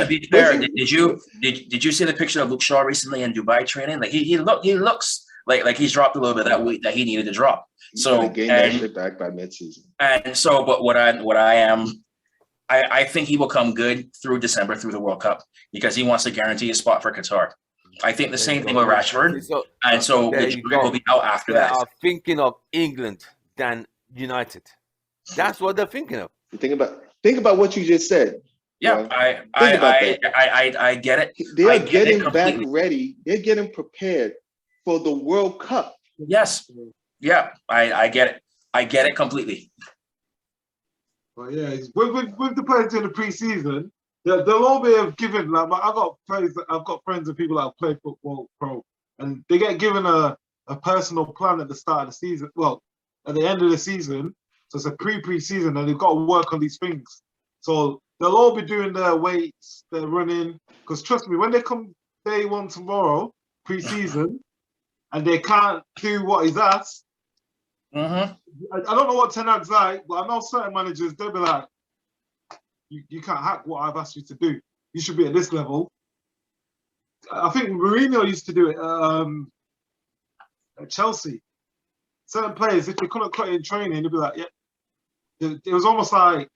be fair, did you see the picture of Luke Shaw recently in Dubai training? Like he looks like he's dropped a little bit of that weight that he needed to drop. So gain that shit back by midseason. And so, but I think he will come good through December, through the World Cup, because he wants to guarantee a spot for Qatar. I think the same thing with Rashford. And so the will be out after that. They are thinking of England than United. That's what they're thinking of. Think about what you just said. Yeah, I get it. They are getting back ready. They're getting prepared for the World Cup. Yes. Yeah, I get it. I get it completely. But yeah, with the players in the preseason, they'll all be given, like, I've got friends and people that play football pro, and they get given a personal plan at the start of the season. Well, at the end of the season, so it's a pre-season, and they've got to work on these things. So they'll all be doing their weights, their running, because trust me, when they come day one tomorrow, pre-season, and they can't do what he's asked, I don't know what Ten Hag's like, but I know certain managers, they'll be like, you can't hack what I've asked you to do. You should be at this level. I think Mourinho used to do it at Chelsea. Certain players, if they couldn't cut it in training, they'd be like, yeah. It was almost like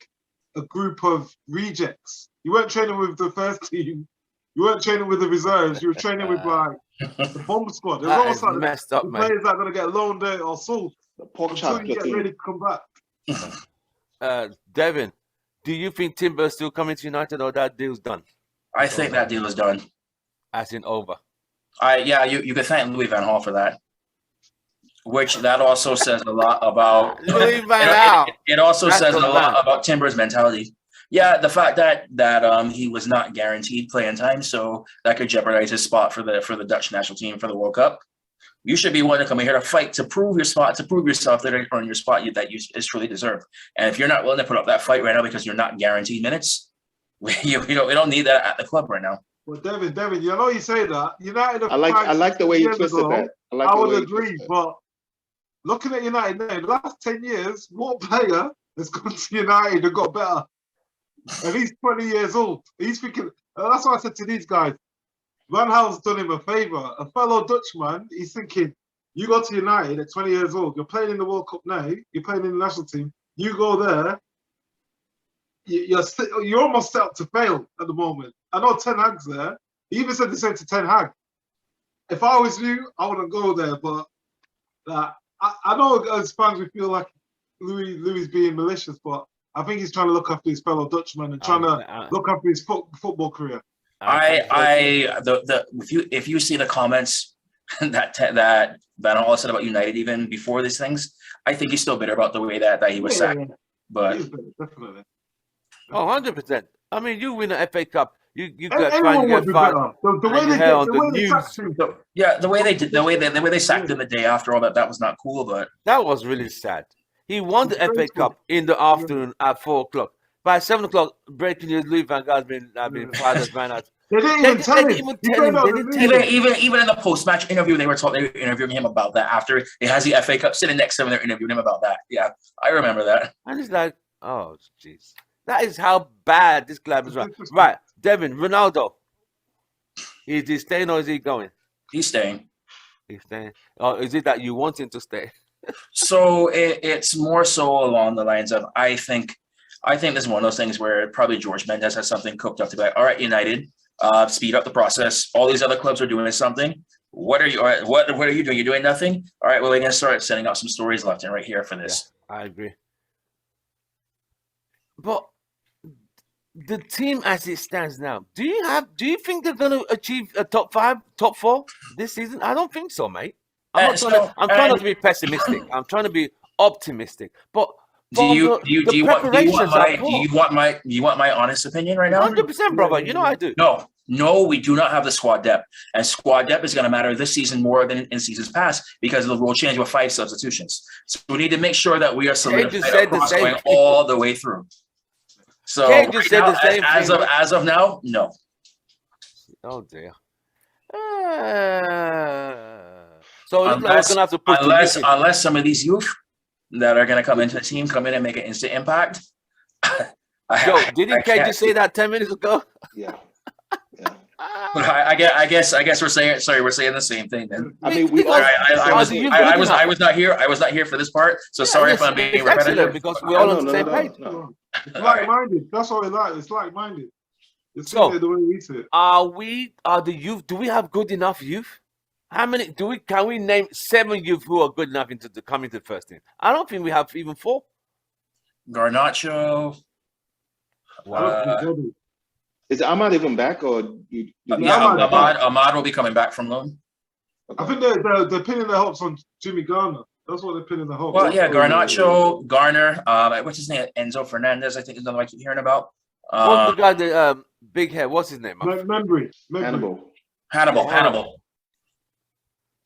a group of rejects. You weren't training with the first team. You weren't training with the reserves. You were training with like the bomb squad. It was almost like the players that are going to get loaned out or sold until you get ready to come back. Devin, do you think Timber's still coming to United, or that deal's done? I think that deal is done. As in over. You can thank Louis van Gaal for that. Which that also says a lot about Louis van Gaal. It also says a lot about Timber's mentality. Yeah, the fact that he was not guaranteed playing time, so that could jeopardize his spot for the Dutch national team for the World Cup. You should be one to come in here to fight to prove your spot, to prove yourself that on your spot that you is truly deserve. And if you're not willing to put up that fight right now because you're not guaranteed minutes, we don't need that at the club right now. Well, Devin, you know you say that. United. I like the way you twisted that. I would agree, but looking at United now, the last 10 years, what player has gone to United and got better? And he's 20 years old. He's thinking, that's what I said to these guys. Van Gaal's done him a favour. A fellow Dutchman, he's thinking, You go to United at 20 years old. You're playing in the World Cup now. You're playing in the national team. You go there. You're almost set up to fail at the moment. I know Ten Hag's there. He even said the same to Ten Hag. If I was you, I wouldn't go there. But I know as fans we feel like Louis being malicious, but I think he's trying to look after his fellow Dutchman and trying to look after his football career. If you see the comments that all said about United even before these things, I think he's still bitter about the way that he was sacked. Yeah. But definitely. Oh, 100%. I mean, you win an FA Cup. You get Everyone would be better. The way they sacked him. Yeah, the way they sacked him the day after all that was not cool. But that was really sad. He won the FA Cup in the afternoon at 4 o'clock. By 7 o'clock, breaking news: Louis van Gaal's been fired as man out. They didn't even tell him. Even in the post-match interview, they were interviewing him about that after he has the FA Cup sitting next to him. They're interviewing him about that. Yeah, I remember that. And it's like, oh, jeez. That is how bad this club is. Right, Devin, Ronaldo. Is he staying or is he going? He's staying. He's staying. Or is it that you want him to stay? So it's more so along the lines of I think this is one of those things where probably George Mendes has something cooked up to be like, all right, United, speed up the process. All these other clubs are doing something. What are you doing? You're doing nothing. All right, well, we're gonna start setting up some stories left and right here for this. Yeah, I agree. But the team as it stands now, do you think they're going to achieve a top 5, top 4 this season? I don't think so, mate. I'm trying not to be pessimistic. I'm trying to be optimistic. But do you want my honest opinion right now? 100%, brother. You know I do. No, we do not have the squad depth, and squad depth is going to matter this season more than in seasons past because the rule change with 5 substitutions. So we need to make sure that we are solidified across going all the way through. So as of now, no. Oh dear. So unless we're gonna have to put unless some of these youth that are gonna come into the team come in and make an instant impact. Didn't Kay just say that 10 minutes ago? Yeah. But I guess we're saying the same thing then. I mean, I was not here. I was not here for this part. So sorry if I'm being repetitive. Because we're all on the same page. It's like-minded. That's all it like. It's like-minded. It's the way we see it. Are the youth? Do we have good enough youth? How many can we name 7 youth who are good enough to come into the first team? I don't think we have even 4. Garnacho. Is Ahmad even back or? Ahmad will be coming back from loan. Okay. I think they're pinning their hopes on Jimmy Garner. That's what they're pinning their hopes. Well, yeah, Garnacho, Garner. What's his name? Enzo Fernandez. I think is another one I keep hearing about. What's the guy? The big hair. What's his name? Hannibal.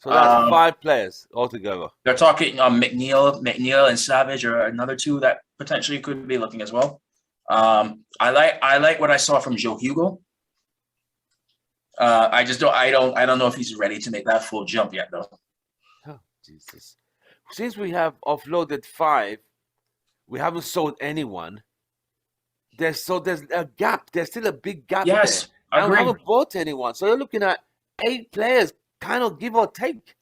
So that's 5 players altogether. They're talking McNeil and Savage are another 2 that potentially could be looking as well. I like what I saw from Joe Hugo. I don't know if he's ready to make that full jump yet though. Oh Jesus. Since we have offloaded 5, we haven't sold anyone. There's a gap. There's still a big gap there. And we haven't bought anyone. So you're looking at 8 players, kind of give or take.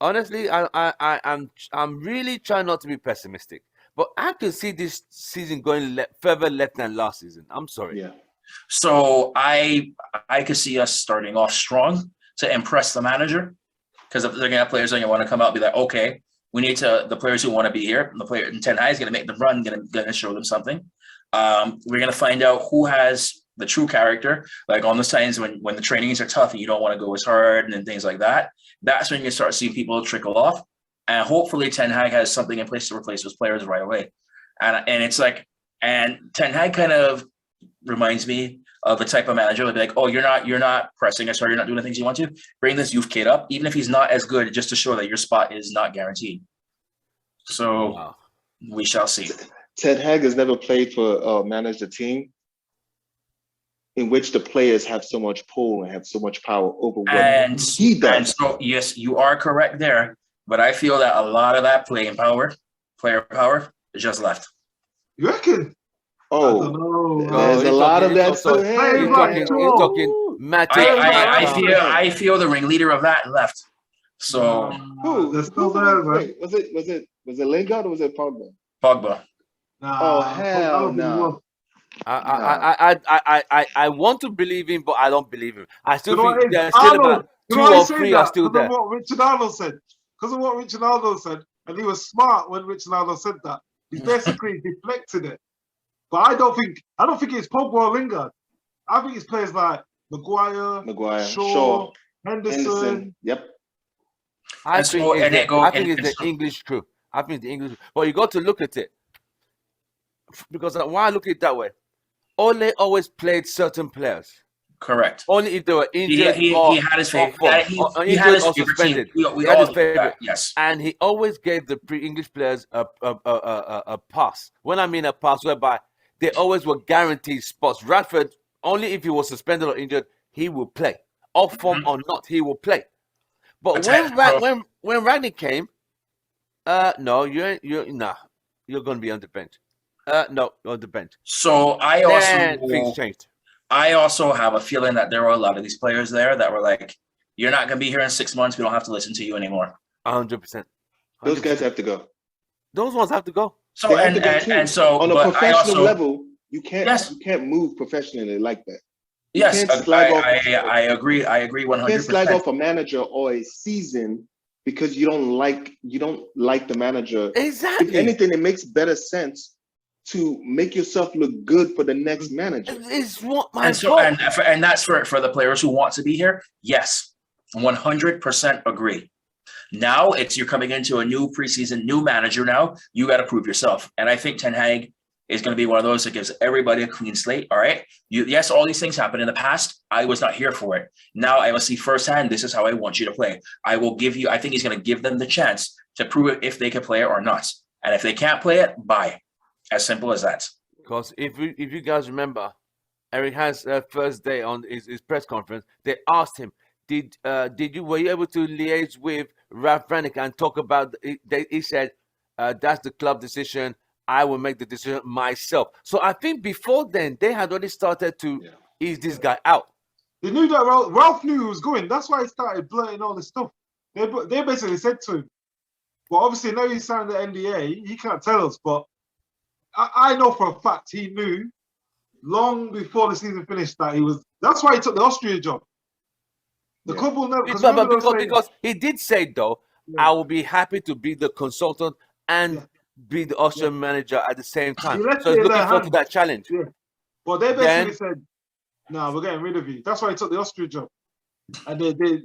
Honestly, I'm really trying not to be pessimistic. But I can see this season going further left than last season. I'm sorry. Yeah. So I could see us starting off strong to impress the manager, because if they're gonna have players that want to come out and be like, okay, we need the players who want to be here. The player in Ten Hag is gonna make them run, gonna show them something. We're gonna find out who has the true character, like on those times when the trainings are tough and you don't want to go as hard and things like that. That's when you start seeing people trickle off. And hopefully Ten Hag has something in place to replace those players right away. And it's like, and Ten Hag kind of reminds me of the type of manager that be like, oh, you're not pressing us, or you're not doing the things you want to. Bring this youth kid up, even if he's not as good, just to show that your spot is not guaranteed. So we shall see. Ten Hag has never played for managed a team in which the players have so much pull and have so much power over what he does. And so yes, you are correct there. But I feel that a lot of that player power, is just left. You reckon? Oh, there's a lot of that still. He's talking Matty. I feel the ringleader of that left. So Who? They're still Who's the there, one? man. Wait, was it Lingard or was it Pogba? Pogba. Oh hell no! I want to believe him, but I don't believe him. I still You know what think it is? there's still Arnold, about you 2 know why or he's saying 3 are that? still Because there. of what Richard Arnold said. Because of what Richard Arnold said, and he was smart when Richard Arnold said that. He basically deflected it. But I don't think it's Pogba or Lingard. I think it's players like Maguire, Shaw, Henderson. Yep. I think it's the so- English crew. I think the English. But you got to look at it because why I look at it that way. Ole always played certain players. Correct. Only if they were injured He had his favorite. He had his favorite team. We had all his favorite. Yes. And he always gave the pre-English players a pass. When I mean a pass, whereby they always were guaranteed spots. Radford, only if he was suspended or injured, he will play. Off form or not, he will play. But when Ragnick came, no, you're going to be on the bench. No, on the bench. So things changed. I also have a feeling that there were a lot of these players there that were like, "You're not going to be here in 6 months. We don't have to listen to you anymore." 100%. Those guys have to go. Those ones have to go. So and so on a professional level, you can't move professionally like that. You yes, can't slag off I agree. I agree 100%. You can't slag off a manager or a season because you don't like the manager. Exactly. If anything, it makes better sense to make yourself look good for the next manager. It's what my and that's for the players who want to be here. Yes, 100% agree. Now you're coming into a new preseason, new manager. Now you got to prove yourself, and I think Ten Hag is going to be one of those that gives everybody a clean slate. All right, yes, all these things happened in the past. I was not here for it. Now I will see firsthand. This is how I want you to play. I will give you. I think he's going to give them the chance to prove it if they can play it or not. And if they can't play it, bye. As simple as that. Because if you guys remember, Eric has first day on his press conference, they asked him, were you able to liaise with Ralph Rangnick and talk about? He said, that's the club decision. I will make the decision myself. So I think before then they had already started to ease this guy out. They knew that Ralph knew he was going. That's why he started blurting all this stuff. They basically said to him, well, obviously now he signed the NDA, he can't tell us, but I know for a fact he knew long before the season finished that he was. That's why he took the Austria job. The club will never. Because he did say though, I will be happy to be the consultant and be the Austrian manager at the same time. So he's looking forward to that challenge. Yeah. But they basically said, "No, we're getting rid of you." That's why he took the Austria job, and they did.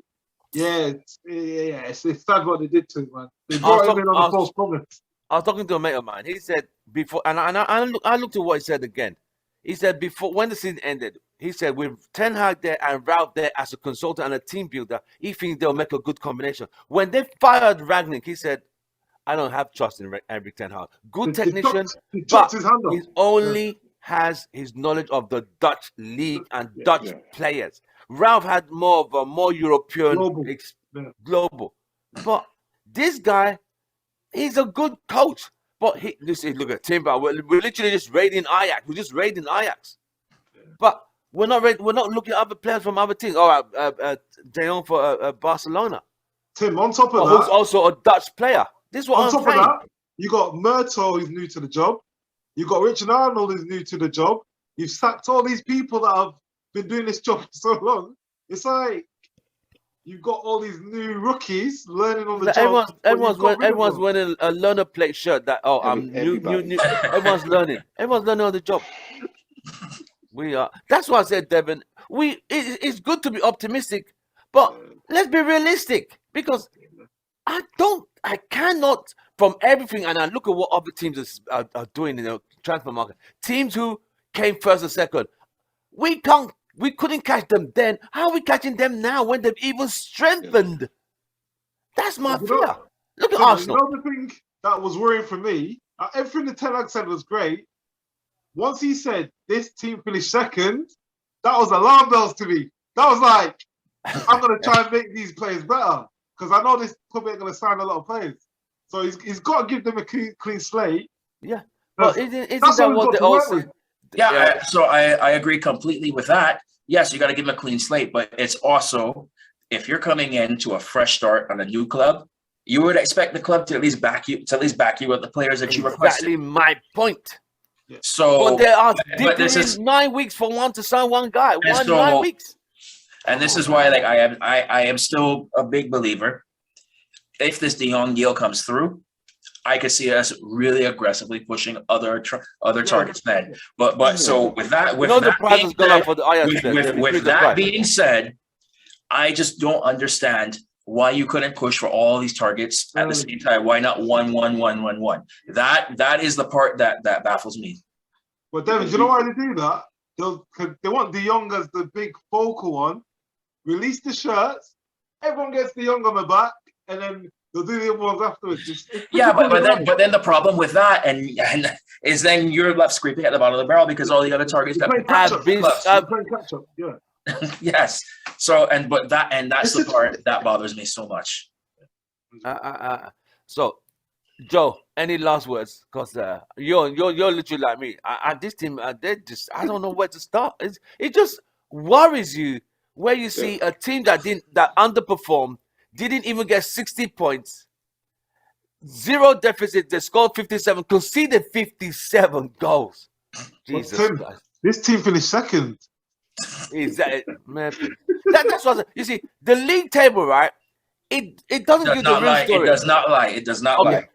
It's sad what they did to him, man. They brought him in on a false promise. I was talking to a mate of mine. He said before, and I looked at what he said again. He said before, when the season ended, he said with Ten Hag there and Ralph there as a consultant and a team builder, he thinks they'll make a good combination. When they fired Ragnick, he said, I don't have trust in Eric Ten Hag. Good technician, but he only has his knowledge of the Dutch league and Dutch players. Ralph had more European, global. But this guy, he's a good coach. But look at Timber. We're literally just raiding Ajax. We're just raiding Ajax. But we're not looking at other players from other teams. De Jong for Barcelona. Tim, on top of that, who's also a Dutch player. This is what I'm saying. On top of that, you got Murto, who's new to the job. You got Richard Arnold, who's new to the job. You've sacked all these people that have been doing this job for so long. It's like you've got all these new rookies learning on the job. Everyone's wearing a learner plate shirt. I'm new. Everyone's learning. Everyone's learning on the job. We are. That's why I said, Devin. It's good to be optimistic, but let's be realistic because I cannot, from everything, and I look at what other teams are doing in the transfer market. Teams who came first and second, we couldn't catch them then. How are we catching them now when they've even strengthened? That's my fear. Look at Arsenal. You know the thing that was worrying for me? Everything the Ten Hag said was great. Once he said this team finished second, that was alarm bells to me. That was like, I'm going to try and make these players better because I know this club ain't going to sign a lot of players. So he's got to give them a clean slate. Yeah. But isn't that what they all say? Yeah, so I agree completely with that. Yes, you got to give them a clean slate, but it's also, if you're coming into a fresh start on a new club, you would expect the club to at least back you with the players that you requested. Exactly my point. So, But they are but this is, 9 weeks for one to sign one guy. And 9 weeks. and this is why, like, I am still a big believer. If this De Jong deal comes through, I could see us really aggressively pushing other targets then. But so with that, the price has gone up for the Ajax player. with that being said, I just don't understand why you couldn't push for all these targets at the same time. Why not 1-1-1-1-1? That is the part that baffles me. But David, you know why they do that? They want De Jong as the big focal one. Release the shirts, everyone gets De Jong on the back, and then they'll do the other ones afterwards. Yeah, but then the problem with that and is then you're left scraping at the bottom of the barrel because all the other targets have been catch up. Yeah. Yes. So that's the part that bothers me so much. So, Joe, any last words? Because you're literally like me. This team, they just, I don't know where to start. It just worries you where you see a team that underperformed, didn't even get 60 points, 0 deficit. They scored 57, conceded 57 goals. Jesus Christ. This team finished second. Exactly, man. That's what you see. The league table, right? It doesn't give the real story. It does not lie. It does not lie.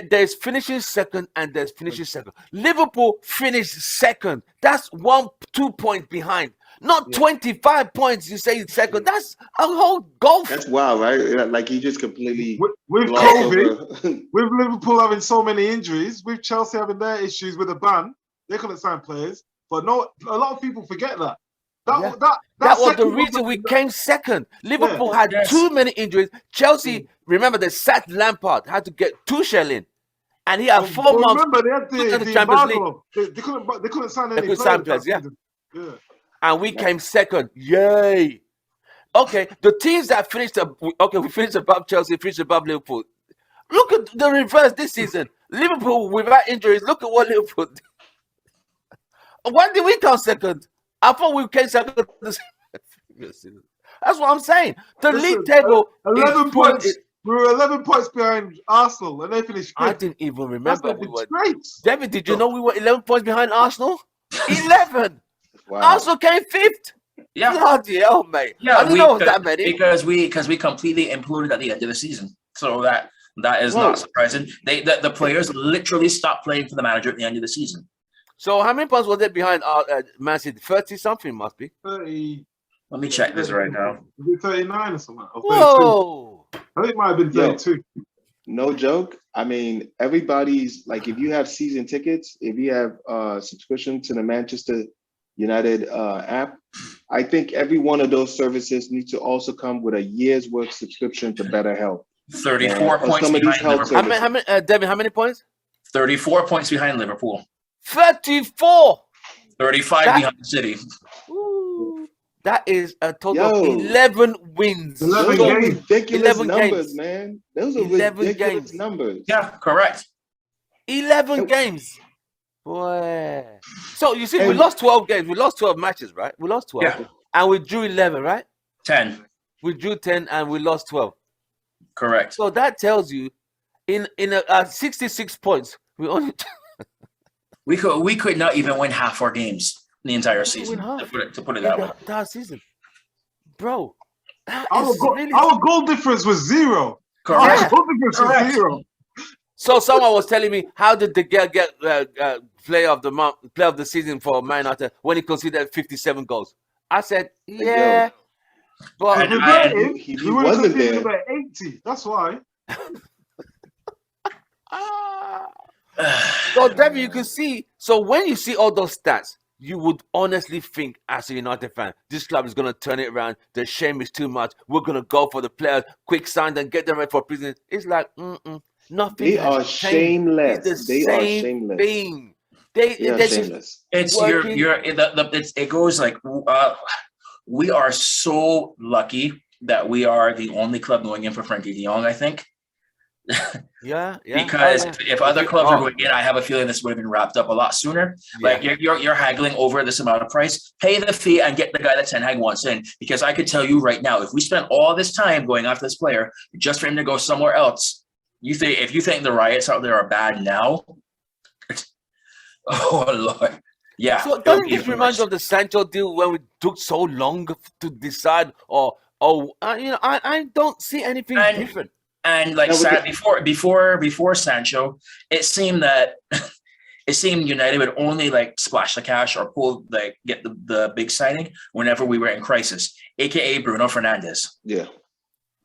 There's finishing second and there's finishing second. Liverpool finished second. That's 1-2 points behind. Not 25 points. You say second. That's a whole goal. That's wild, right? Like he just completely with COVID, with Liverpool having so many injuries, with Chelsea having their issues with the ban, they couldn't sign players. But no, a lot of people forget that. That was the reason we came second. Liverpool had too many injuries. Chelsea, remember, they sat Lampard, had to get Tuchel in. And he had 4 months. Remember, they had the Champions League. They couldn't sign any players. Yeah. And we came second. Yay. Okay, the teams that finished we finished above Chelsea, finished above Liverpool. Look at the reverse this season. Liverpool without injuries. Look at what Liverpool did. Why did we come second? I thought we came second. That's what I'm saying. The league table 11 points. We were 11 points behind Arsenal, and they finished fifth. I didn't even remember we were. Disgrace. David, did you know we were 11 points behind Arsenal? 11. Wow. Arsenal came 5th. Yeah. Bloody hell, mate. Yeah, I didn't know it was that many. Because we completely imploded at the end of the season. So that is not surprising. The players literally stopped playing for the manager at the end of the season. So how many points were they behind Man City? 30 something must be. 30. Let me check this right now. 39 or something. Or Whoa. I think it might have been 32. No joke. I mean, everybody's like, if you have season tickets, if you have subscription to the Manchester United app, I think every one of those services needs to also come with a year's worth subscription to Better Health. 34 points behind Liverpool. How many, Devin, how many points? 34 points behind Liverpool. 34. 35 behind City. Ooh, that is a total of 11 wins. 11 Those are games. ridiculous 11 numbers, games. man. Those are 11 ridiculous games. numbers. Yeah, correct. 11 games. Boy. So you see, we lost 12 games. We lost 12 matches, right? We lost 12. Yeah. And we drew 11, right? 10. We drew 10 and we lost 12. Correct. So that tells you in 66 points, we only we could not even win half our games in the entire season. To put it that way. That season. Bro. Our goal difference was 0. Correct. Our goal difference was 0. So someone was telling me, how did De Gea get player of the season for Man United when he conceded 57 goals? I said, yeah. But he wasn't there. About 80. That's why. So, David, you can see. So when you see all those stats, you would honestly think, as a United fan, this club is going to turn it around. The shame is too much. We're going to go for the players, quick sign, and get them ready for prison. It's like, nothing. They are shameless. It's the They are same shameless. thing. They are They're shameless. It goes like we are so lucky that we are the only club going in for Frankie de Jong, I think. Yeah. Because if other clubs are going in, yeah. I have a feeling this would have been wrapped up a lot sooner. Yeah. Like you're haggling over this amount of price, pay the fee and get the guy that Ten Hag wants in. Because I could tell you right now, if we spent all this time going after this player just for him to go somewhere else, if you think the riots out there are bad now, oh Lord, yeah. So doesn't this remind you of the Sancho deal when we took so long to decide? I don't see anything different. And like before Sancho, it seemed United would only like splash the cash or get the big signing whenever we were in crisis, aka Bruno Fernandes. Yeah.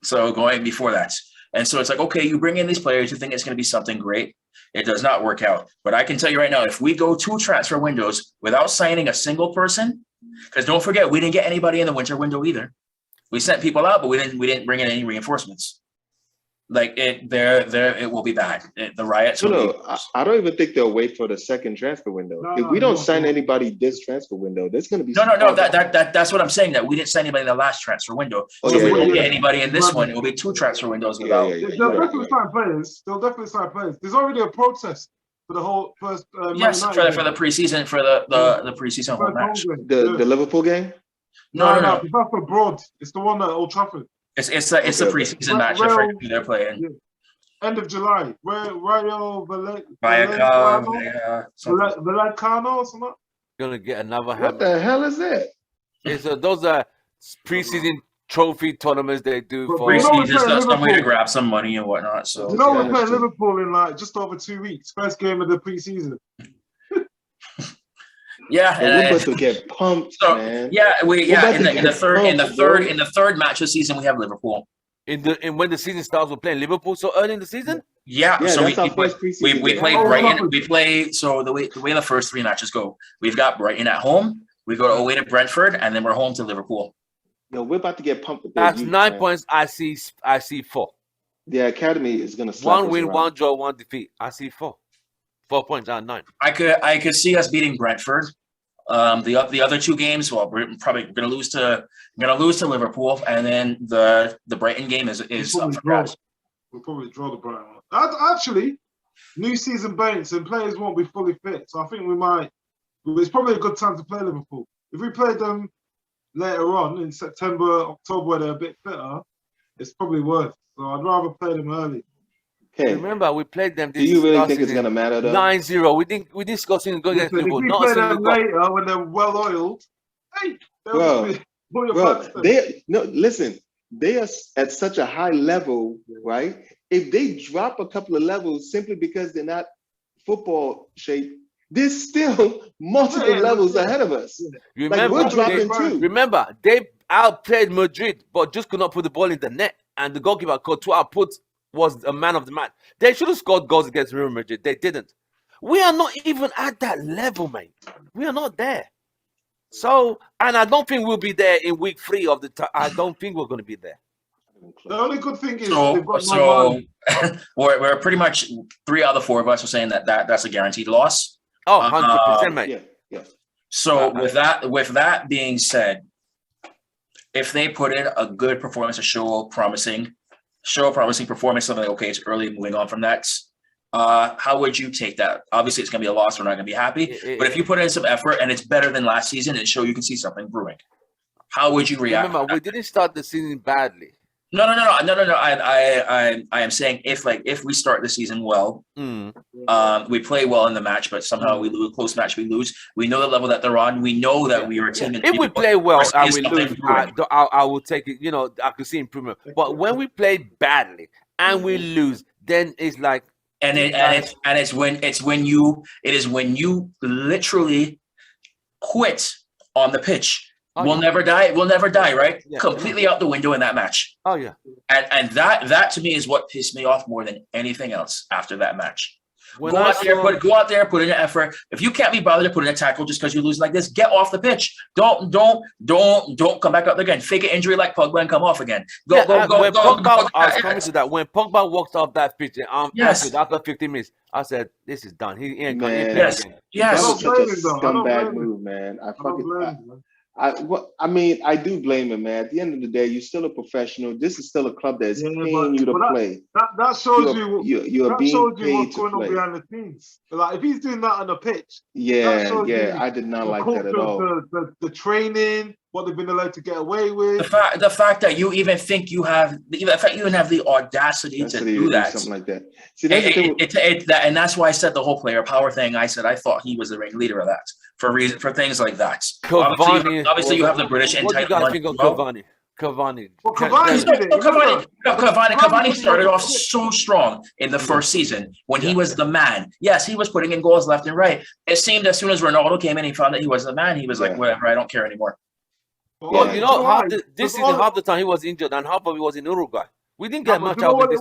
So going before that. And so it's like, okay, you bring in these players, you think it's going to be something great. It does not work out. But I can tell you right now, if we go 2 transfer windows without signing a single person, because don't forget, we didn't get anybody in the winter window either. We sent people out, but we didn't bring in any reinforcements. Like it will be bad. The riots. I don't even think they'll wait for the second transfer window. If we don't sign anybody this transfer window, there's going to be no. That's what I'm saying. That we didn't sign anybody in the last transfer window. So if we don't get anybody in this one, it will be 2 transfer windows without. They'll definitely sign players. There's already a protest for the whole first. Yes, for the preseason the preseason whole match. The Liverpool game. No. That's abroad. It's the one at Old Trafford. It's the preseason match they're playing. Yeah. End of July. Rayo Vallecano or something. Gonna get another. What the hell is that? Those are preseason trophy tournaments they do for preseason. Just some way to grab some money and whatnot. So we're playing Liverpool in like just over 2 weeks. First game of the preseason. Yeah, we're about to get pumped, man. Yeah, in the third match of the season we have Liverpool. When the season starts, we're playing Liverpool so early in the season. Yeah, so we play Brighton. We play the way the first 3 matches go. We've got Brighton at home. We go away to Brentford, and then we're home to Liverpool. Yo, we're about to get pumped. That's 9 points. I see 4. The academy is gonna slap 1 win, 1 draw, 1 defeat. I see 4 points out 9. I could see us beating Brentford. The other 2 games, well, we're probably gonna lose to Liverpool, and then the Brighton game is up for grabs. We'll probably draw the Brighton one. Actually, new season baits and players won't be fully fit, so I think we might. It's probably a good time to play Liverpool. If we play them later on in September, October, where they're a bit fitter, it's probably worth. So I'd rather play them early. Okay. Remember, we played them. Do you really think it's gonna matter though? 9-0. We discussed go against Liverpool. If we play them later when they're well oiled, hey, listen. They are at such a high level, right? If they drop a couple of levels simply because they're not football shape, there's still multiple levels ahead of us. Remember, we're dropping too. Remember, they outplayed Madrid, but just could not put the ball in the net. And the goalkeeper, Courtois, was a man of the match. They should have scored goals against Real Madrid. They didn't. We are not even at that level, mate. We are not there. So, and I don't think we'll be there in week 3 of the time. I don't think we're going to be there. The only good thing is we're pretty much 3 out of the 4 of us are saying that's a guaranteed loss. Oh, 100%, mate. Yeah. So with that being said, if they put in a good performance, a show a promising performance, something like, okay, it's early, moving on from that. How would you take that? Obviously, it's going to be a loss. We're not going to be happy. But if you put in some effort and it's better than last season and show you can see something brewing, how would you react? Remember, we didn't start the season badly. No. I am saying if we start the season well, we play well in the match, but somehow we lose close match. We lose. We know the level that they're on. We know that we are a team. If we play well and we lose, I will take it. You know, I could see improvement. But when we play badly and we lose, then it's like. It is when you literally quit on the pitch. We'll never die, right? Yeah, completely out the window in that match. Oh yeah. And that to me is what pissed me off more than anything else after that match. Go out there, put in an effort. If you can't be bothered to put in a tackle just because you're losing like this, get off the pitch. Don't come back up again. Fake an injury like Pogba and come off again. Go. I was coming to that. When Pogba walked off that pitch, after 15 minutes, I said, "This is done. He ain't going to play again." That was such a scumbag move, man. I mean, I do blame him, man. At the end of the day, you're still a professional. This is still a club that is paying you to play. That shows You're being paid what's to going on play. behind the scenes. Like if he's doing that on the pitch, that Yeah, shows you I did not the like that at culture all. of the training, what they've been allowed to get away with. The fact that you even think you have the audacity to do that, something like that. See, that's the thing. and that's why I said the whole player power thing. I said I thought he was the ringleader of that for things like that. Cavani. Obviously, you have the British What do you guys entitlement. think of Cavani? Cavani. Well, Cavani started off so strong in the first season when he was the man. Yes, he was putting in goals left and right. It seemed as soon as Ronaldo came in, he found that he was the man. He was like, whatever, I don't care anymore. Well, you know, this season, half the time he was injured and half of it was in Uruguay. We didn't get much out of this.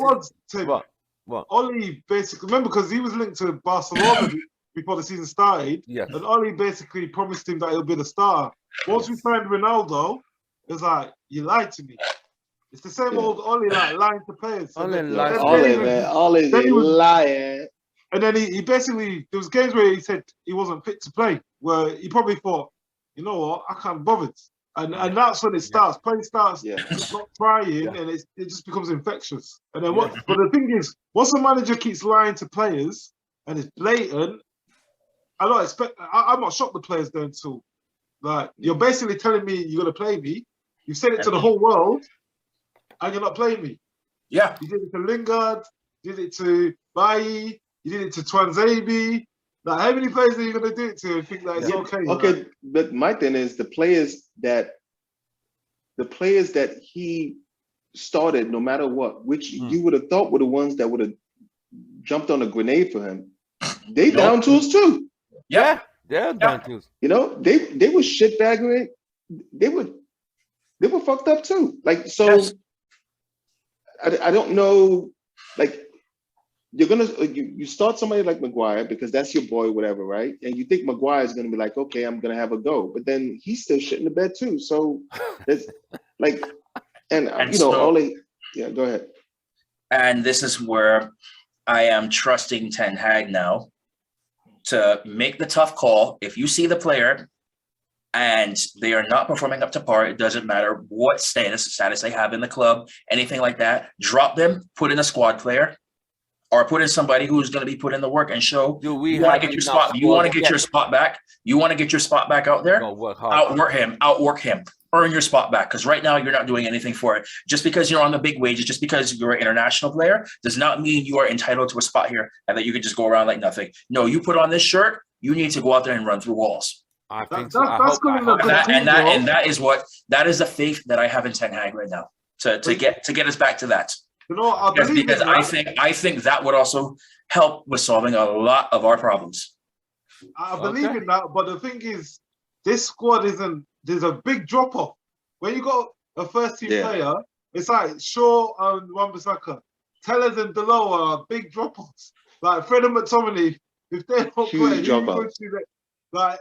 What? Oli basically, remember, because he was linked to Barcelona before the season started. Yes. And Oli basically promised him that he'll be the starter. Once we signed Ronaldo, it was like, you lied to me. It's the same old Oli, like lying to players. Oli's a liar. And then he basically, there was games where he said he wasn't fit to play, where he probably thought, you know what, I can't bother. And that's when it starts. Play starts not trying, and it just becomes infectious. And then but the thing is, once the manager keeps lying to players and it's blatant, I'm not shocked the players don't too. Like, you're basically telling me you're gonna play me. You said it to the whole world, and you're not playing me. Yeah. You did it to Lingard, you did it to Bailly, you did it to Twanzebe. Like, how many players are you going to do it to and think that it's okay? Okay, right? but my thing is the players that he started, no matter what, which you would have thought were the ones that would have jumped on a grenade for him, they down tools too. Yeah, they're down tools. You know, they were shitbagging. They were fucked up too. Like, so I don't know, like, you're gonna you start somebody like Maguire because that's your boy, whatever, right? And you think Maguire is gonna be like, okay, I'm gonna have a go, but then he's still shit in the bed too. So it's like, and you know, go ahead. And this is where I am trusting Ten Hag now to make the tough call. If you see the player and they are not performing up to par, it doesn't matter what status they have in the club, anything like that, drop them, put in a squad player. Or put in somebody who's going to be put in the work and show. You want to get your spot. You want to get your spot back. You want to get your spot back out there. Outwork him. Earn your spot back. Because right now you're not doing anything for it. Just because you're on the big wages, just because you're an international player, does not mean you are entitled to a spot here and that you can just go around like nothing. No, you put on this shirt. You need to go out there and run through walls. I think that is the faith that I have in Ten Hag right now to get us back to that. You know, because I think that would also help with solving a lot of our problems. I believe in that, but the thing is, this squad there's a big drop off. When you got a first team player, it's like Shaw and Wan-Bissaka, Tellers and Delo are big drop offs. Like Fred and McTominay, if they don't play, like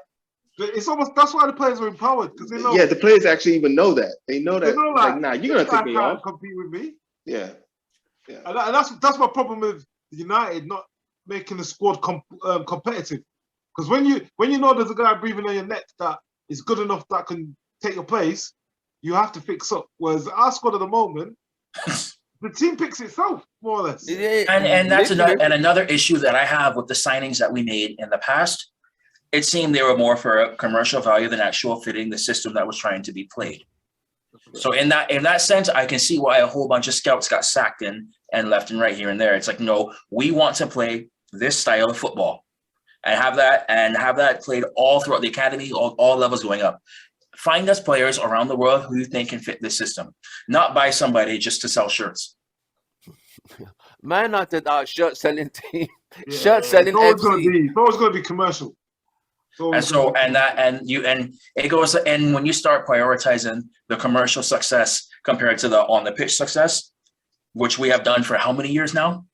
it's almost that's why the players are empowered because they know. Yeah, the players actually even know that. They know that. Like, nah, you're gonna take me off. Compete with me. Yeah. And that's my problem with United not making the squad competitive. Because when you know there's a guy breathing on your neck that is good enough that can take your place, you have to fix up. Whereas our squad at the moment, the team picks itself more or less. And that's another issue that I have with the signings that we made in the past. It seemed they were more for a commercial value than actual fitting the system that was trying to be played. So in that sense, I can see why a whole bunch of scouts got sacked in and left and right here and there. It's like, no, we want to play this style of football and have that played all throughout the academy, all levels going up. Find us players around the world who you think can fit this system, not buy somebody just to sell shirts. Man United are shirt selling team, shirt selling. It's always going to be commercial. And it goes, and when you start prioritizing the commercial success compared to the on the pitch success, which we have done for how many years now,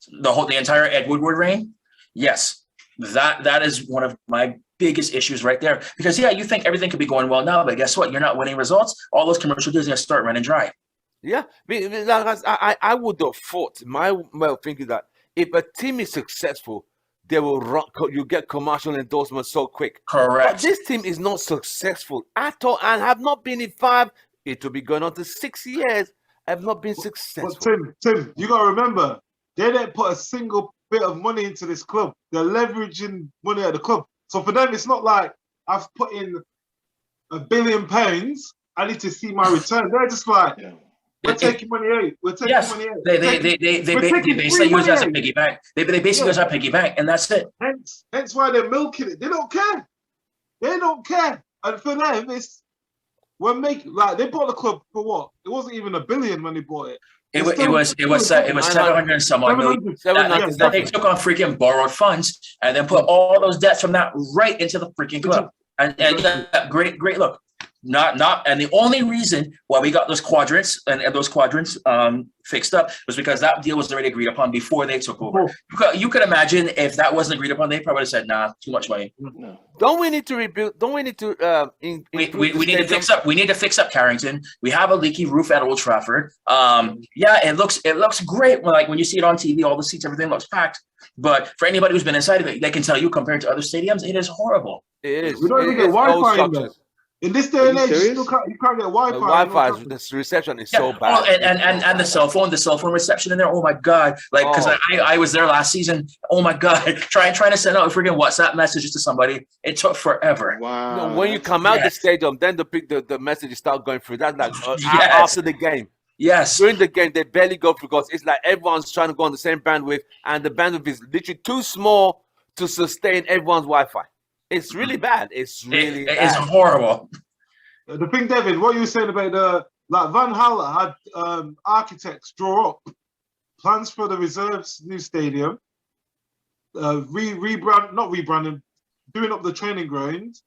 the entire Ed Woodward reign, yes, that is one of my biggest issues right there. Because you think everything could be going well now, but guess what? You're not winning results. All those commercial deals are going to start running dry. Yeah, I would have thought, my way of thinking that if a team is successful, they will run. You get commercial endorsements so quick. But Correct. this team is not successful at all, and have not been in 5. It will be going on to 6 years. Have not been But successful. Tim, you gotta remember, they didn't put a single bit of money into this club. They're leveraging money at the club. So for them, it's not like I've put in £1 billion. I need to see my return. They're just like, Yeah. we're It- taking money out. We're taking Yes, money out. they We're taking basically free use it as a money out. piggy bank. They basically use it as a piggy bank, and that's it. Hence why they're milking it. They don't care. They don't care. And for them, it's they bought the club for what? It wasn't even $1 billion when they bought it. It It's was still- 700 and some odd million. 700. That they took on freaking borrowed funds and then put all those debts from that right into the freaking club. And yeah, great look. And the only reason why we got those quadrants and those quadrants fixed up was because that deal was already agreed upon before they took over. You could imagine if that wasn't agreed upon, they probably would have said, nah, too much money. No. Don't we need to rebuild? Don't we need to We need to fix up. We need to fix up Carrington. We have a leaky roof at Old Trafford. Yeah, it looks great when you see it on TV. All the seats, everything looks packed. But for anybody who's been inside of it, they can tell you compared to other stadiums, it is horrible. It is. We don't even get Wi-Fi in there. In this day and age, you can't get Wi-Fi. Wi-Fi, the reception is so bad. And the cell phone reception in there. Oh my god! Because I was there last season. Oh my god! trying to send out freaking WhatsApp messages to somebody. It took forever. Wow. When you come out the stadium, then the messages start going through. That's like after the game. Yes. During the game, they barely go through because it's like everyone's trying to go on the same bandwidth, and the bandwidth is literally too small to sustain everyone's Wi-Fi. It's really bad. It's really bad. It's horrible. The thing, David, what you were saying about Van Halen had architects draw up plans for the reserves new stadium, rebranding, doing up the training grounds,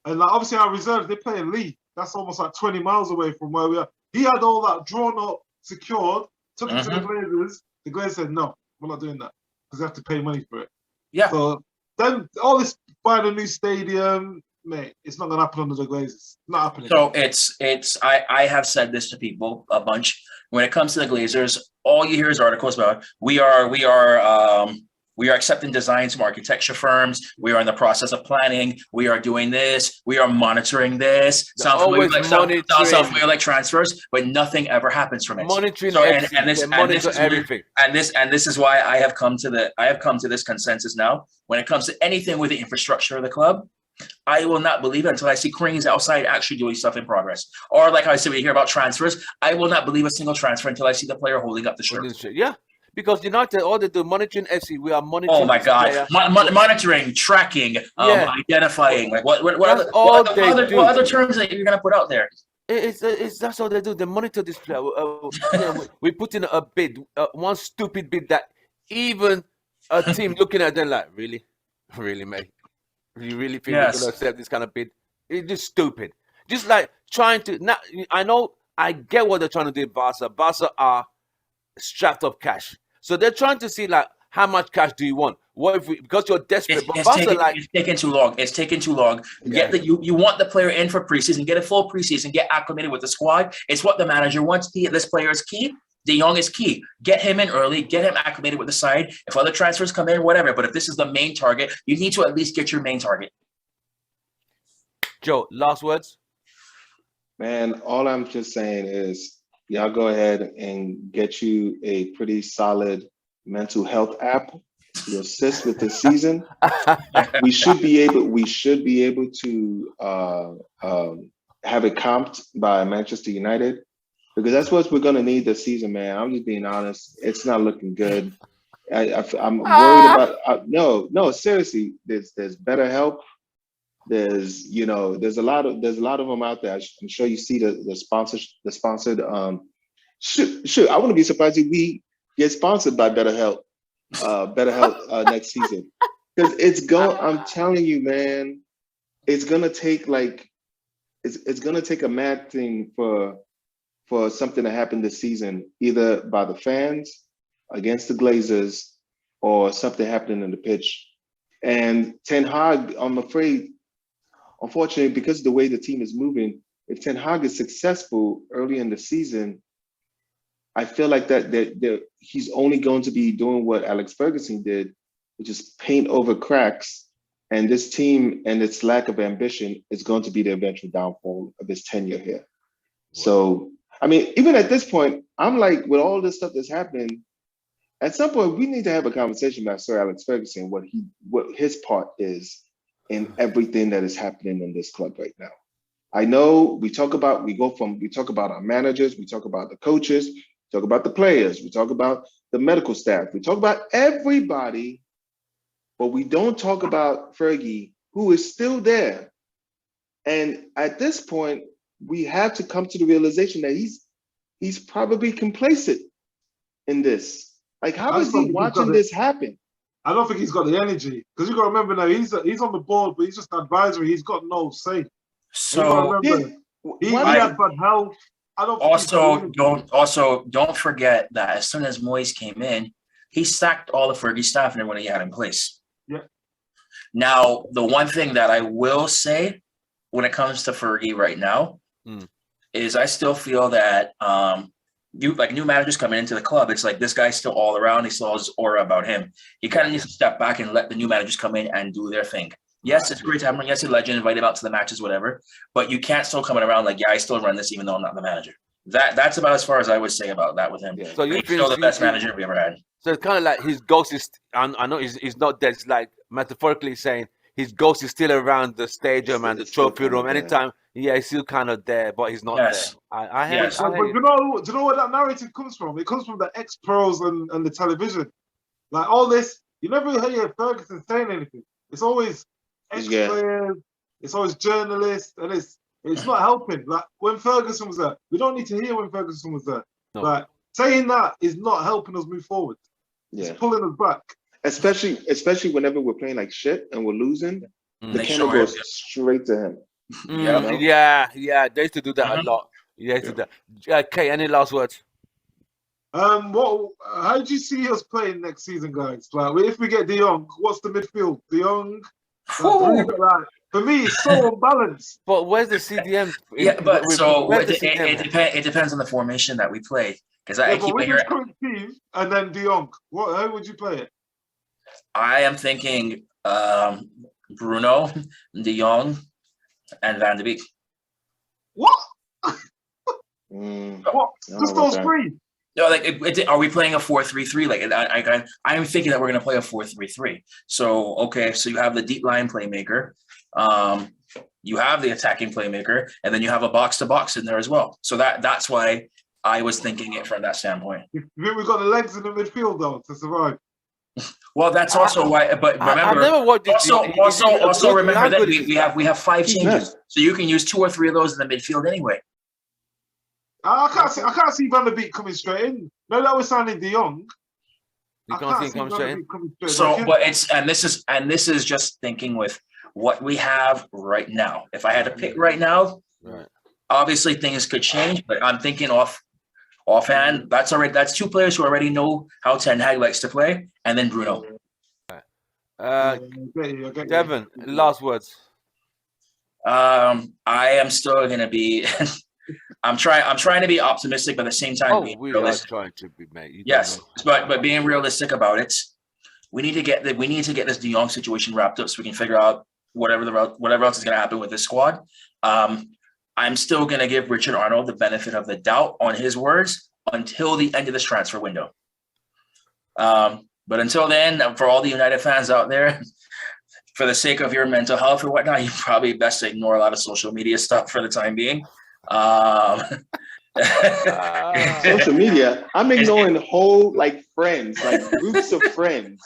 and obviously our reserves they play in Leigh. That's almost like 20 miles away from where we are. He had all that drawn up, secured, took it to the Glazers. The Glazers said no, we're not doing that because they have to pay money for it. Yeah. So then all this buying a new stadium, mate, it's not gonna happen under the Glazers. Not happening. So I have said this to people a bunch. When it comes to the Glazers, all you hear is articles about we are accepting designs from architecture firms. We are in the process of planning. We are doing this. We are monitoring this. Sound familiar like transfers, but nothing ever happens from it. Monitoring everything. And this is why I have come to this consensus now. When it comes to anything with the infrastructure of the club, I will not believe it until I see cranes outside actually doing stuff in progress. Or like I said, we hear about transfers. I will not believe a single transfer until I see the player holding up the shirt. Yeah. Because United, all they do, monitoring FC, we are monitoring. Oh my God! Monitoring, tracking, identifying. Like what other terms that you're gonna put out there? That's all they do. They monitor this player. We put in a bid, one stupid bid that even a team looking at them like, really, mate, you really think we're gonna accept this kind of bid? It's just stupid. Just like trying to. Now, I get what they're trying to do. Barca are strapped up cash, so they're trying to see like how much cash do you want? What if because you're desperate? It's taking too long. It's taking too long. Yeah. You want the player in for preseason, get a full preseason, get acclimated with the squad. It's what the manager wants. This player is key. De Jong is key. Get him in early. Get him acclimated with the side. If other transfers come in, whatever. But if this is the main target, you need to at least get your main target. Joe, last words. Man, all I'm just saying is, y'all go ahead and get you a pretty solid mental health app to assist with this season. We should be able to have it comped by Manchester United, because that's what we're gonna need this season, man. I'm just being honest. It's not looking good. I'm worried about no, seriously. There's better help. There's a lot of them out there. I'm sure you see the sponsored. Sure. I wouldn't be surprised if we get sponsored by BetterHelp next season, because I'm telling you, man, it's gonna take it's gonna take a mad thing for something to happen this season, either by the fans against the Glazers or something happening in the pitch. And Ten Hag, I'm afraid, unfortunately, because of the way the team is moving, if Ten Hag is successful early in the season, I feel like that he's only going to be doing what Alex Ferguson did, which is paint over cracks. And this team and its lack of ambition is going to be the eventual downfall of his tenure here. So, I mean, even at this point, I'm like, with all this stuff that's happening, at some point we need to have a conversation about Sir Alex Ferguson, what his part is in everything that is happening in this club right now. I know we talk about our managers, we talk about the coaches, we talk about the players, we talk about the medical staff, we talk about everybody, but we don't talk about Fergie, who is still there. And at this point, we have to come to the realization that he's probably complacent in this. Like, how is he watching this happen? I don't think he's got the energy, because you got to remember now he's on the board, but he's just advisory. He's got no say. So He had bad health. I don't think don't forget that as soon as Moyes came in, he sacked all the Fergie staff and everyone he had in place. Yeah. Now, the one thing that I will say when it comes to Fergie right now is I still feel that new managers coming into the club, it's like this guy's still all around. He still has his aura about him. He kind of needs to step back and let the new managers come in and do their thing. Yes, it's great to have him. Yes, a legend, invite him out to the matches, whatever. But you can't still coming around like, yeah, I still run this even though I'm not the manager. That's about as far as I would say about that with him. Yeah. So He's still the best manager we ever had. So it's kind of like his ghost is. I know he's not dead. It's like metaphorically saying his ghost is still around the stadium and the trophy room. Anytime, he's still kind of there, but he's not there. I hear But do you know where that narrative comes from? It comes from the ex-pros and the television. Like all this, you never hear Ferguson saying anything. It's always ex-players, it's always journalists, and it's not helping. Like when Ferguson was there, we don't need to hear when Ferguson was there. No. Like saying that is not helping us move forward. It's pulling us back. Especially whenever we're playing like shit and we're losing, the camera goes straight to him. Yeah, they used to do that a lot. Yeah, they used to do that. Okay, any last words? How do you see us playing next season, guys? Like, if we get De Jong, what's the midfield? De Jong, for me, it's so unbalanced. But where's the CDM? It depends on the formation that we play. Because I keep hearing current team and then De Jong. How would you play it? I am thinking Bruno, De Jong, and Van de Beek. What? What? Just those three? No, are we playing a 4-3-3? Like I'm thinking that we're going to play a 4-3-3. So you have the deep line playmaker, you have the attacking playmaker, and then you have a box to box in there as well. So that's why I was thinking it from that standpoint. You think we've got the legs in the midfield though to survive? Well, that's also why. But remember, also remember that we have 5 changes, so you can use 2 or 3 of those in the midfield anyway. I can't see Van der Beek coming straight in. No, that was signing De Jong. You can't see him coming straight in. So, but this is just thinking with what we have right now. If I had to pick right now, obviously things could change, but I'm thinking offhand. That's all right. That's 2 players who already know how Ten Hag likes to play, and then Bruno. Devin, last words. I am still gonna be. I'm trying to be optimistic, but at the same time, being realistic. Trying to be, mate. But being realistic about it, we need to get this De Jong situation wrapped up so we can figure out whatever else is going to happen with this squad. I'm still going to give Richard Arnold the benefit of the doubt on his words until the end of this transfer window. But until then, for all the United fans out there, for the sake of your mental health or whatnot, you probably best ignore a lot of social media stuff for the time being. Social media, I'm ignoring whole friends, groups of friends.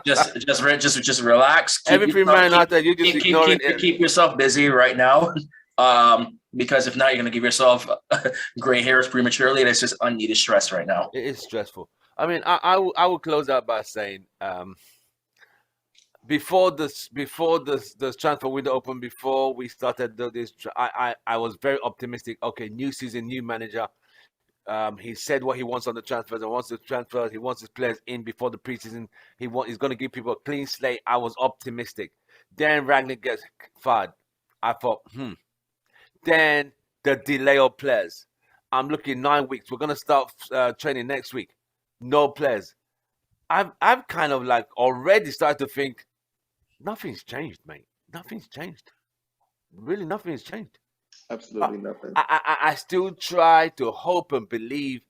Just relax. Everything man out there, you just ignoring it. Keep yourself busy right now, because if not, you're gonna give yourself gray hairs prematurely, and it's just unneeded stress right now. It is stressful. I mean, I will close out by saying, before this transfer window opened, before we started this, I was very optimistic. Okay, new season, new manager. He said what he wants on the transfers. He wants the transfers. He wants his players in before the preseason. He's going to give people a clean slate. I was optimistic. Then Rangnick gets fired. I thought, Then the delay of players. I'm looking 9 weeks. We're going to start training next week. No players. I've kind of like already started to think nothing's changed, mate. Nothing's changed. Really, nothing has changed. Absolutely nothing. I still try to hope and believe.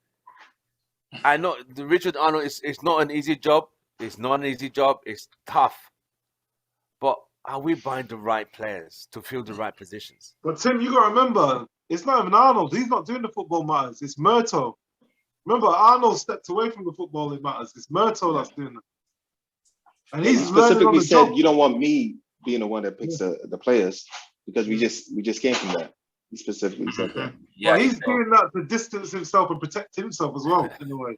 I know the Richard Arnold it's not an easy job. It's not an easy job. It's tough. But are we buying the right players to fill the right positions? But Tim, you gotta remember, it's not even Arnold. He's not doing the football matters. It's Murto. Remember, Arnold stepped away from the football matters. It's Murto that's doing it. And He he's learning on specifically the said, job. "You don't want me being the one that picks the players because we just came from that." He specifically said that. Yeah, But he's doing that to distance himself and protect himself as well, in a way.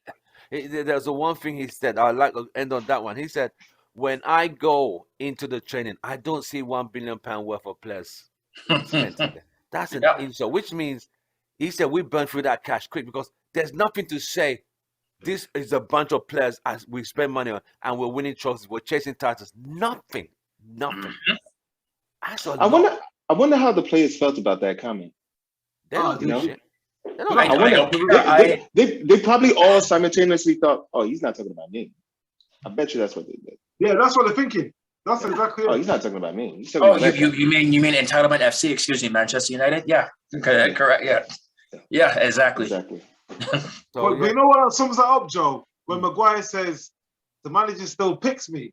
There's the one thing he said. I'd like to end on that one. He said, "When I go into the training, I don't see £1 billion worth of players spent in there." That's an Yeah. insult, which means he said we burn through that cash quick because there's nothing to say. This is a bunch of players as we spend money on and we're winning trophies, we're chasing titles. Nothing. That's a I lot. wonder how the players felt about that comment. They don't you give a know? shit. They don't I give a wonder- shit. They probably all simultaneously thought, "Oh, he's not talking about me." I bet you that's what they did. Yeah, that's what they're thinking. That's exactly Oh, it. he's not talking about me. He's talking Oh, about that guy. you mean entitlement FC? Excuse me, Manchester United. Yeah, correct. Yeah, exactly. Exactly. So, But you know what sums that up, Joe? When Maguire says, the manager still picks me.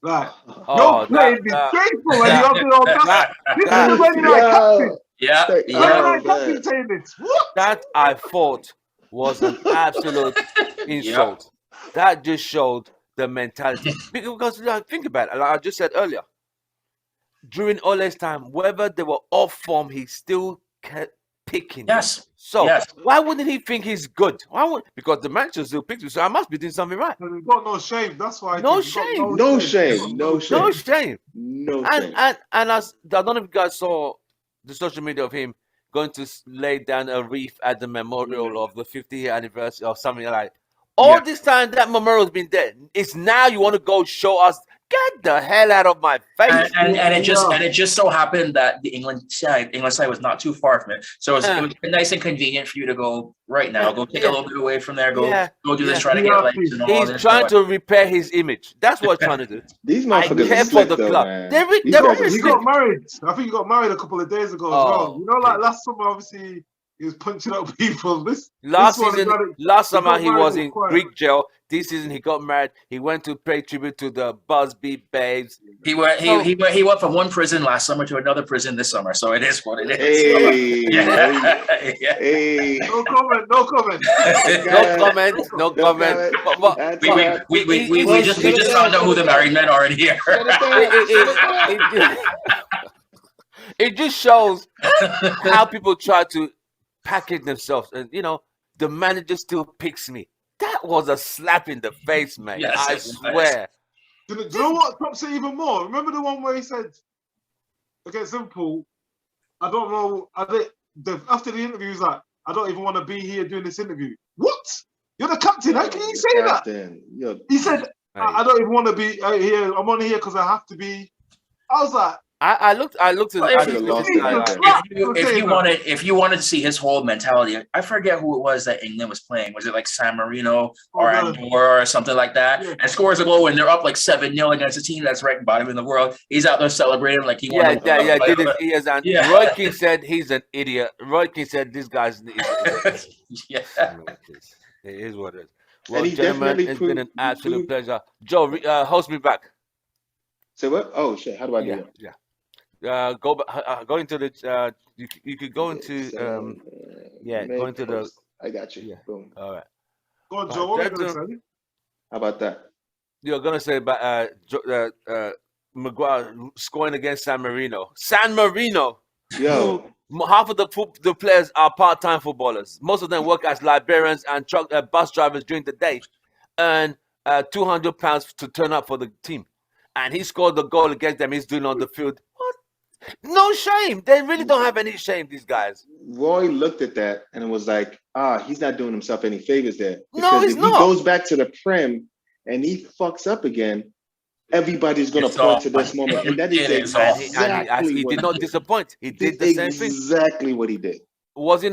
Like, Oh, you're playing disgraceful and you're doing all that. This is the Man United captain. Yeah, Man yeah. United captain saying this. What? that I thought was an absolute insult. That just showed the mentality. Because think about it, like I just said earlier, during Ole's time, whether they were off form, he still kept picking. Yes. So Yes. why wouldn't he think he's good? Because the manager still picks me, so I must be doing something right. And he's got no shame. That's why. No he's got shame. No shame. No shame. No shame. No And shame. and as I don't know if you guys saw the social media of him going to lay down a wreath at the memorial of the 50th anniversary or something like. All this time that memorial's been there. It's now you want to go show us. Get the hell out of my face. And it just so happened that the England side was not too far from it, so it was nice and convenient for you to go right now. Go take a little bit away from there. Go do this. Try to get likes and all He's this. trying to repair his image. That's what he's trying to do. These I motherfuckers care are for slick the though, club. man. They're These very motherfuckers He slick. got married. I think he got married a couple of days ago as well. You know, like last summer, obviously, he was punching up people. Last one, season, he got it- last he summer got he married was in in quiet. Greek jail. This season he got married. He went to pay tribute to the Busby babes. He went from one prison last summer to another prison this summer. So it is what it is. Hey, Yeah. hey. No comment. No comment. No comment. But That's We just found out who the married men are in here. it just shows how people try to package themselves. And the manager still picks me. That was a slap in the face, man. Yes, I it was. swear. Do you know what tops it even more? Remember the one where he said against Liverpool, I don't know. After the interview, he's like, I don't even want to be here doing this interview. What? You're the captain. How can you say that? He said, I don't even want to be here. I'm only here because I have to be. I was like, I looked at if you wanted to see his whole mentality, I forget who it was that England was playing. Was it like San Marino or Andorra or something like that? Yeah. And scores a goal when they're up like 7-0 against a team that's right bottom in the world. He's out there celebrating like he won. Roy Keane said he's an idiot. Roy Keane said this guy's an idiot. Yeah. It is what it is. Well, he gentlemen, it's been an absolute pleasure. Joe, host me back. Say what? Oh shit! How do I do that? Yeah. Go back. Go into the. You could go into. Go into the. I got you. Yeah. Boom. All right. go on, Joe. What are you going to say? How about that? You're gonna say about Maguire scoring against San Marino. San Marino. Yo. Half of the players are part-time footballers. Most of them work as librarians and bus drivers during the day, earn £200 to turn up for the team. And he scored the goal against them. He's doing on the field. What? No shame. They really don't have any shame, these guys. Roy looked at that and was like, he's not doing himself any favors there. No, he's if not. he goes back to the Prem and he fucks up again, everybody's going to point to this moment. And that is exactly he did not disappoint. He did the same thing. Exactly what he did. Was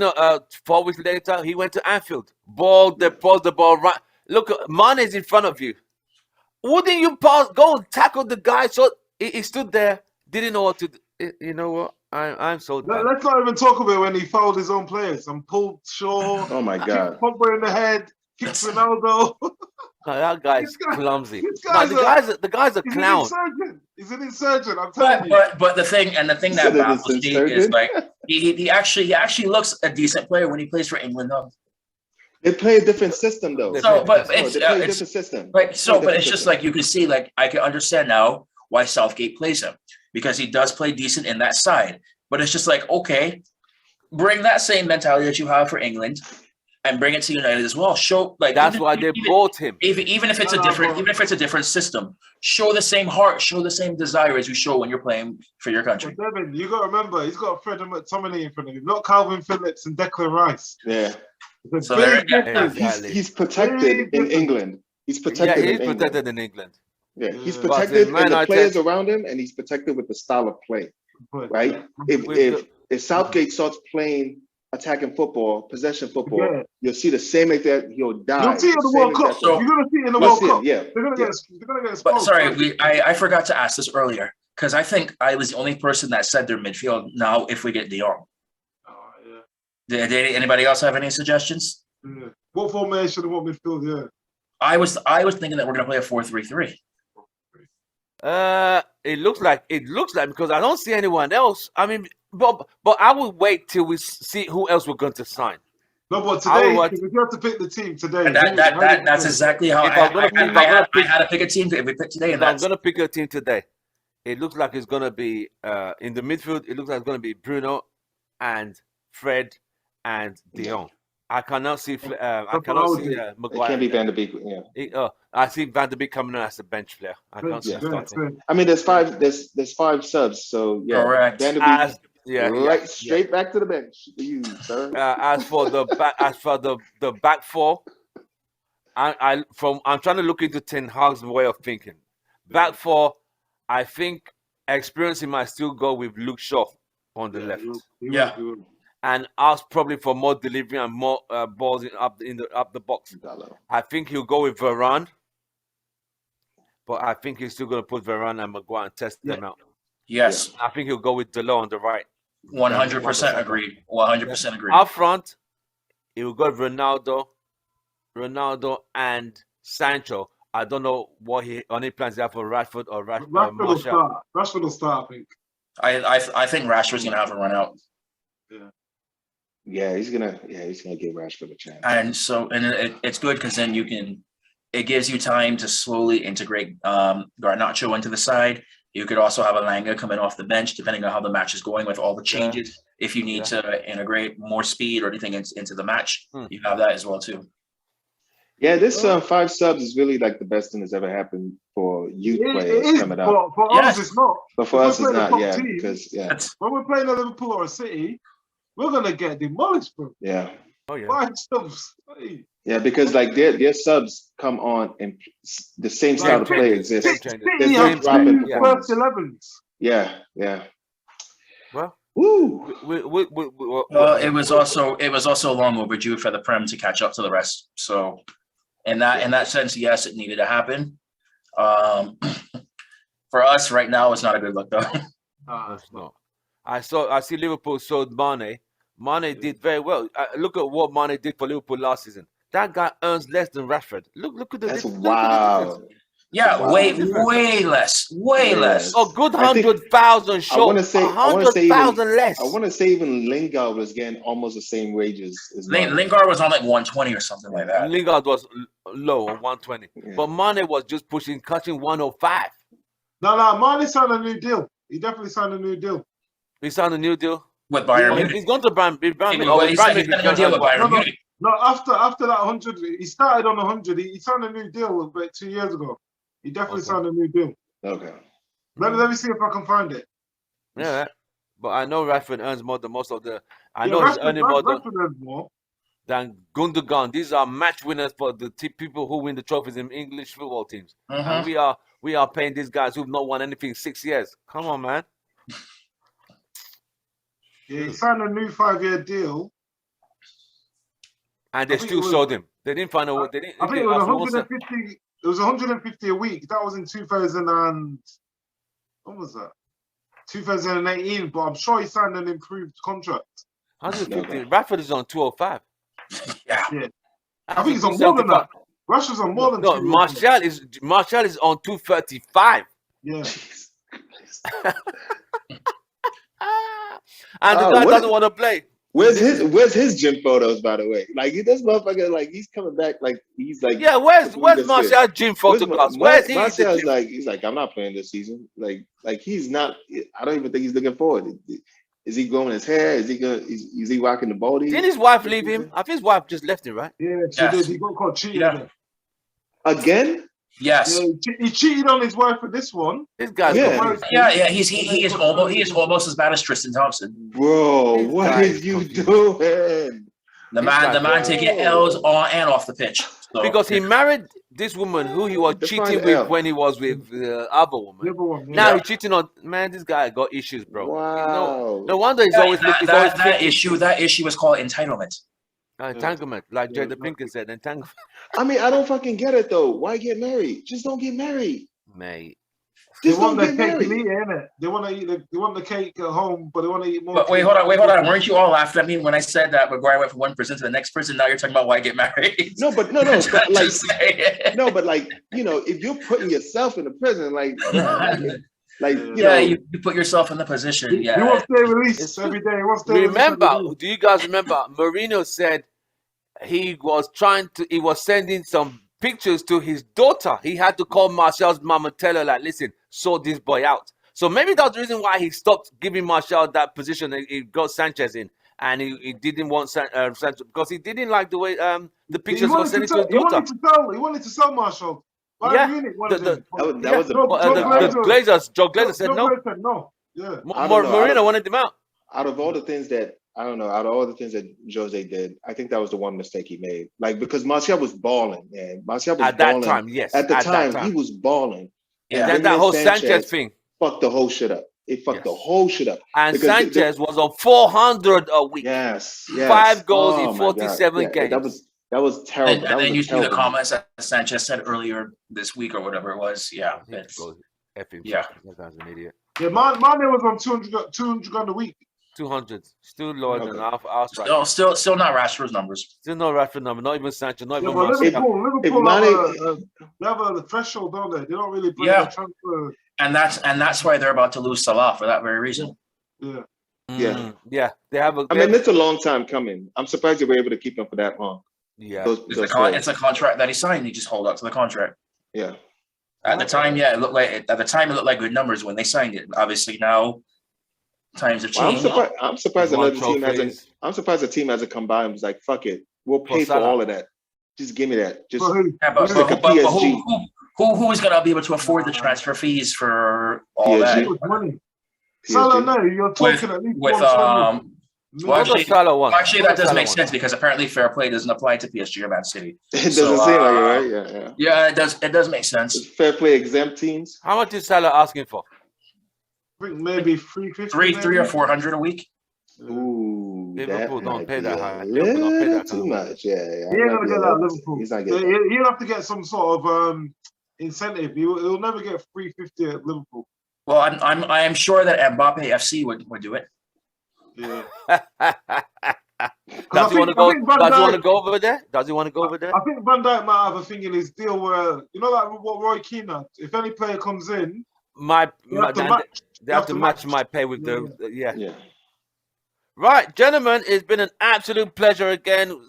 4 weeks later, he went to Anfield. Balls the ball right. Look, Mane is in front of you. Wouldn't you go and tackle the guy? So he stood there, didn't know what to do. You know what? I'm so done. Let's not even talk about when he fouled his own players and pulled Shaw, Oh my kicked God. Pogba in the head, kicked Ronaldo. No, that guy's This guy- clumsy. this But the guy's a He's clown. an insurgent. He's an insurgent. I'm telling But the thing that Said it is baffles me is insurgent. like he actually looks a decent player when he plays for England though. They play a different system though. So, but No, it's they play a it's different system. like They so, play a but different it's just system. like you can see, like I can understand now why Southgate plays him because he does play decent in that side. But it's just like, okay, bring that same mentality that you have for England and bring it to United as well. Show like That's why they bought him. even if it's a different system, show the same heart, show the same desire as you show when you're playing for your country. But Devin, you got to remember, he's got Fred and McTominay in front of him, not Calvin Phillips and Declan Rice. Yeah. It's a So big there- difference. Exactly. He's protected in England. He's protected Yeah, he's in England. protected in England. Yeah, he's But protected in in the Man players United- around him, and he's protected with the style of play. But- Right? If Southgate starts playing attacking football, possession football, Yeah. you'll see the same exact. He'll die. You'll see it in the Same World Cup. exact So- way. You're going to see it in the You'll World see Cup. him, yeah. They're going to get But exposed. sorry, I forgot to ask this earlier because I think I was the only person that said their midfield now if we get De Jong. Oh, yeah. Did anybody else have any suggestions? Yeah. What formation and what midfield? Yeah. I was thinking that we're gonna play a 4-3-3. It looks like because I don't see anyone else. I mean, but I will wait till we see who else we're going to sign. No, but I today, would- if you have to pick the team today, And that's exactly how If I'm gonna pick- if I'm gonna I had to pick a team if we pick today, If and I'm that's going to pick a team today, it looks like it's going to be in the midfield. It looks like it's going to be Bruno and Fred and De Jong. I cannot see It Maguire. can't be Van de Beek. Yeah. I see Van de Beek coming in as a bench player. I can't see him starting. I mean, there's five subs, so yeah. Correct. Van de As, Beek, straight back to the bench for you, sir. As for the back four, I'm trying to look into Ten Hag's way of thinking. Back four, I think experience might still go with Luke Shaw on the left, Yeah. and ask probably for more delivery and more balls up the box. I think he'll go with Varane, but I think he's still going to put Varane and Maguire and test them out. yes, I think he'll go with Delors on the right. 100% agreed. 100% agreed. Up front, he will go with Ronaldo and Sancho. I don't know what any plans he have for Rashford or Rashford will Martial. start. Rashford will start, I think. I think Rashford's gonna have a run out, Yeah, he's gonna give Rashford a chance. and so it's good because then it gives you time to slowly integrate Garnacho into the side. You could also have Elanga coming off the bench, depending on how the match is going with all the changes. If you need to integrate more speed or anything into the match, you have that as well too. Yeah, this 5 subs is really like the best thing that's ever happened for youth It players is, coming up. for Yes. us, it's not. But for if us, we're it's playing a not. top Yeah, team, because That's When we're playing a Liverpool or a City, we're going to get demolished, bro. yeah, Oh yeah. 5 subs. Hey. yeah, because like their subs come on and the same style of play exists. Changes. City There's have drop in 2 performance. first 11s. Yeah, yeah. Well, Woo! well, it was also long overdue for the Prem to catch up to the rest. So, in that sense, yes, it needed to happen. For us right now, it's not a good look though. It's not. I see Liverpool sold Mane. Mane did very well. Look at what Mane did for Liverpool last season. That guy earns less than Rashford. Look at the That's look at the wow. difference. Yeah, Wow. way less, way Yeah. less. A good I think- 100,000 I short. want to say 100,000 less. I want to say even Lingard was getting almost the same wages as Mane. Lingard was on like 120 or something like that. Lingard was low on 120, Yeah. but Mane was just catching 105. No, Mane signed a new deal. He definitely signed a new deal. He signed a new deal. With Bayern Well, Munich. he's going to Bayern He Munich. signed a deal with Bayern No, no. Munich. No, after that 100, he started on 100. He signed a new deal about 2 years ago. He definitely signed a new deal. Okay. Let me see if I can find it. Yeah, but I know Rashford earns more than most of the. I Yeah, know he's Rashford- earning more Rashford earns more. than Gundogan. These are match winners for the people who win the trophies in English football teams. And we are paying these guys who've not won anything in 6 years. Come on, man. Yeah, he signed a new 5-year deal. And they I think still it was- sold him. They didn't find out. They didn't. I think it was Arsenal also- 150. It was 150 a week. That was in 2000 and what was that? 2018. But I'm sure he signed an improved contract. 150. Rashford is on 205. Yeah. I think he's on more than that. Rashford's on more than. No, 200. Martial is on 235. Yeah. And the guy doesn't want to play. Where's his gym photos, by the way? Like this motherfucker, like he's coming back, like he's like. Yeah, where's Martial's gym photographs? Where's he? Martial's like he's like, I'm not playing this season. Like he's not. I don't even think he's looking forward. Is he growing his hair? Is he rocking the body? Didn't his wife leave him? I think his wife just left him, right? Yeah, she Yes. did. He got caught cheating. Yeah. Again? Yes. Yeah, he cheated on his wife with this one. This guy's Yeah. got- Yeah. He is almost as bad as Tristan Thompson. Bro, what guy are is you confused. doing? The man taking L's on and off the pitch. So, because he married this woman who he was Define cheating with L. when he was with the other woman. The other one. Yeah. Now he's cheating on. Man, this guy got issues, bro. Wow. No wonder he's that, always. that, he's that, always that thinking- issue is called entitlement. Entanglement, like Yeah, Jada Pinkett said. Entanglement, I mean, I don't fucking get it though. Why get married? Just don't get married. mate. They Just want don't the get cake to married. eat, innit? They want to eat. They want the cake at home, but they want to eat more. But wait, cake. hold on. Weren't you all laughing at me when I said that before I went from one person to the next person? Now you're talking about why get married. No, but no, but like Just saying. no, but like if you're putting yourself in a prison, like you Yeah, know, you put yourself in the position. He Yeah. wants their release It's every day. He wants their release Remember? every day. Do you guys remember? Mourinho said he was sending some pictures to his daughter. He had to call Martial's mom and tell her, like, listen, sort this boy out. So maybe that's the reason why he stopped giving Martial that position. He got Sanchez in, and he didn't want Sanchez because he didn't like the way the pictures were sending to his daughter. He wanted to sell Marshall. Yeah, Munich wanted him. that was a The Glazers, Joe Glazer said no. Said no. Yeah. I don't know. Mourinho wanted him out. out of all the things that I don't know, out of all the things that Jose did, I think that was the one mistake he made. Like because Martial was balling, man. Martial was At that balling. time, yes. At the that time, time. he was balling. Yeah. Then that whole Sanchez thing. Fucked the whole shit up. It fucked the whole shit up. And Because Sanchez was on 400 a week. Yes. 5 goals Oh in my God. 47 Yeah, games. That was terrible. And That was then a you see the terrible- comments that Sanchez said earlier this week or whatever it was. Yeah. It's, Yeah. That guy's an idiot. Yeah, Mane was on 200 grand a week. 200. Still lower than Okay. our strike. still not Rashford's numbers. Still no Rashford number. Not even Sanchez. Not Yeah, even but Martial. Liverpool Mane- they have a threshold, don't they? They don't really bring Yeah. the transfer. And that's why they're about to lose Salah for that very reason. Yeah. Yeah. They have a. I mean, it's a long time coming. I'm surprised they were able to keep him for that long. yeah. It's a contract that he signed. He just hold up to the contract. Yeah. At the time, yeah, it looked like good numbers when they signed it. Obviously now times have Well, changed. I'm surprised Won another team hasn't. trophies. I'm surprised the team hasn't come by and was like, "Fuck it, we'll pay for Salah. all of that. Just give me that." Just For who? Yeah, but like a PSG. who is going to be able to afford the transfer fees for all PSG. that? With money. PSG. Salah, no, you're talking at least With 120. well, What actually- does Salah want? Actually, What that does does Salah make want? sense because apparently fair play doesn't apply to PSG or Man City. It doesn't So, seem like it, right? Yeah. Yeah, it does. It does make sense. It's fair play exempt teams. How much is Salah asking for? I think maybe 350. Three or 400 a week. Ooh, Liverpool don't might pay be that a high. Liverpool don't pay that little too kind of much. Yeah. He ain't gonna get that at Liverpool. He's not getting that. He'll have to get some sort of incentive. He'll never get 350 at Liverpool. Well, I'm sure that Mbappe FC would do it. Yeah. Does he want to go? Does he want to go over there? Does he want to go over there? I think Van Dijk might have a thing in his deal where like what Roy Keane had. If any player comes in, they have to match my pay with yeah. Yeah. Right, gentlemen, it's been an absolute pleasure again.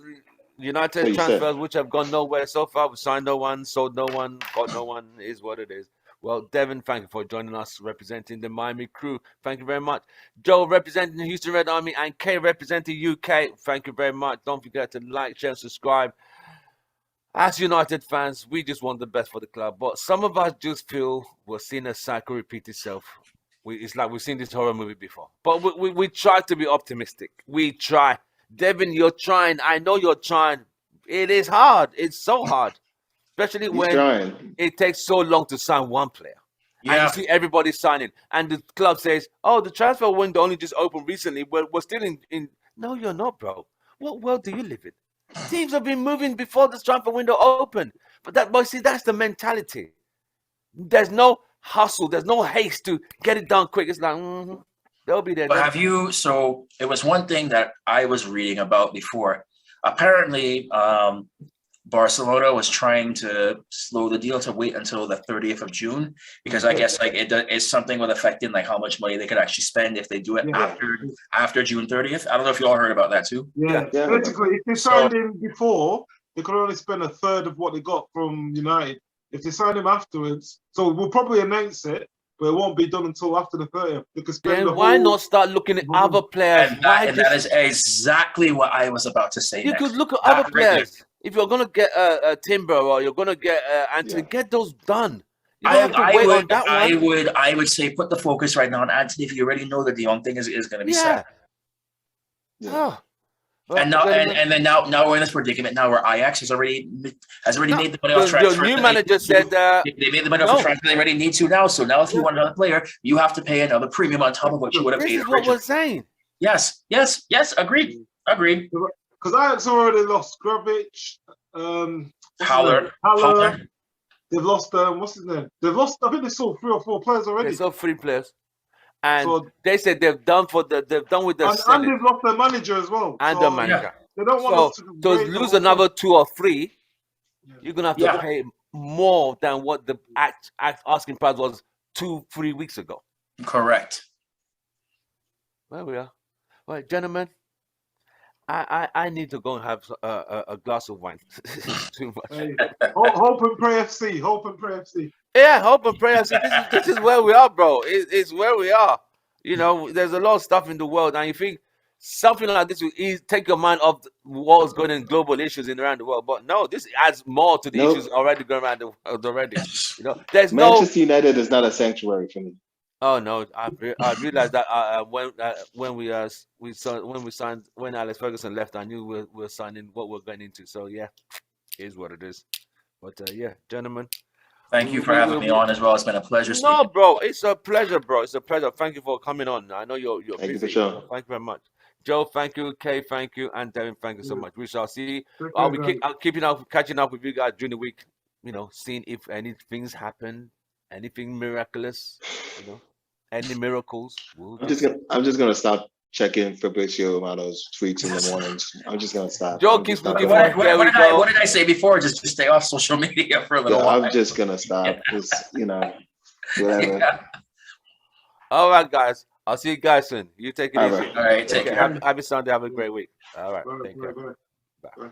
United Please, transfers sir. which have gone nowhere so far. We signed no one, sold no one, got no one. Is what it is. Well, Devin, thank you for joining us, representing the Miami crew. Thank you very much. Joe, representing the Houston Red Army, and Kay, representing UK. Thank you very much. Don't forget to like, share, and subscribe. As United fans, we just want the best for the club, but some of us just feel we're seeing a cycle repeat itself. It's like we've seen this horror movie before. But we try to be optimistic. We try. Devin, you're trying. I know you're trying. It is hard. It's so hard. Especially He's when trying. it takes so long to sign one player. And Yeah. you see everybody signing. And the club says, oh, the transfer window only just opened recently. We're still in. No, you're not, bro. What world do you live in? Teams have been moving before this transfer window opened. But see, that's the mentality. There's no hustle. There's no haste to get it done quick. It's like, they'll be there. But have you? So it was one thing that I was reading about before. Apparently, Barcelona was trying to slow the deal to wait until the 30th of June because I guess like it's something with affecting like how much money they could actually spend if they do it after June 30th. I don't know if you all heard about that too. Yeah. Basically, if they signed him before, they could only spend a third of what they got from United. If they sign him afterwards, so we'll probably announce it, but it won't be done until after the 30th. They could spend then why not start looking at other players? And that is exactly what I was about to say. You could look at other players. If you're gonna get a Timber or you're gonna get Anthony, get those done. You don't have to wait on that one. I would say put the focus right now on Anthony if you already know that the young thing is going to be set. Yeah. And now we're in this predicament now where Ajax has already made the money off transfer. The new manager said they made the money off the transfer. They already need to now. So now if you want another player, you have to pay another premium on top of what you would have paid. This is what we're saying. Yes. Agreed. Because Ajax already lost Gravic, Haller. They've lost what's his name? They've lost. I think they sold 3 or 4 players already. They sold 3 players, and they said they've done with the. And they've lost their manager as well. And the manager. They don't want to lose another 2 or 3. You're gonna have to pay more than what the asking price was 2-3 weeks ago. Correct. There we are. All right, gentlemen. I need to go and have a glass of wine. Too much. Hey, hope and pray FC. Hope and pray FC. Yeah, hope and pray FC. This is where we are, bro. It's where we are. You know, there's a lot of stuff in the world, and you think something like this will take your mind off what's going on in global issues around the world. But no, this adds more to the issues already going around the world already. You know, there's Manchester United is not a sanctuary for me. Oh no, I realized that when Alex Ferguson left, I knew we were signing what we're going into. So yeah, it is what it is. But yeah, gentlemen. Thank you for having me on as well. It's been a pleasure. No, bro, it's a pleasure, bro. It's a pleasure. Thank you for coming on. I know you're busy. You for sure. Thank you very much. Joe, thank you. Kay, thank you. And Devin, thank you so much. We shall see. I'll catching up with you guys during the week. You know, seeing if anything's happened, anything miraculous. You know. Any miracles? I'm just gonna stop checking Fabrizio Romano's tweets in the mornings. I'm just gonna stop. Joe keeps looking for what did I say before? Just stay off social media for a little while. I'm just gonna stop. Just, whatever. Yeah. All right, guys. I'll see you guys soon. You take it easy. All right, take care. Happy Sunday. Have a great week. All right. Take care. Bye.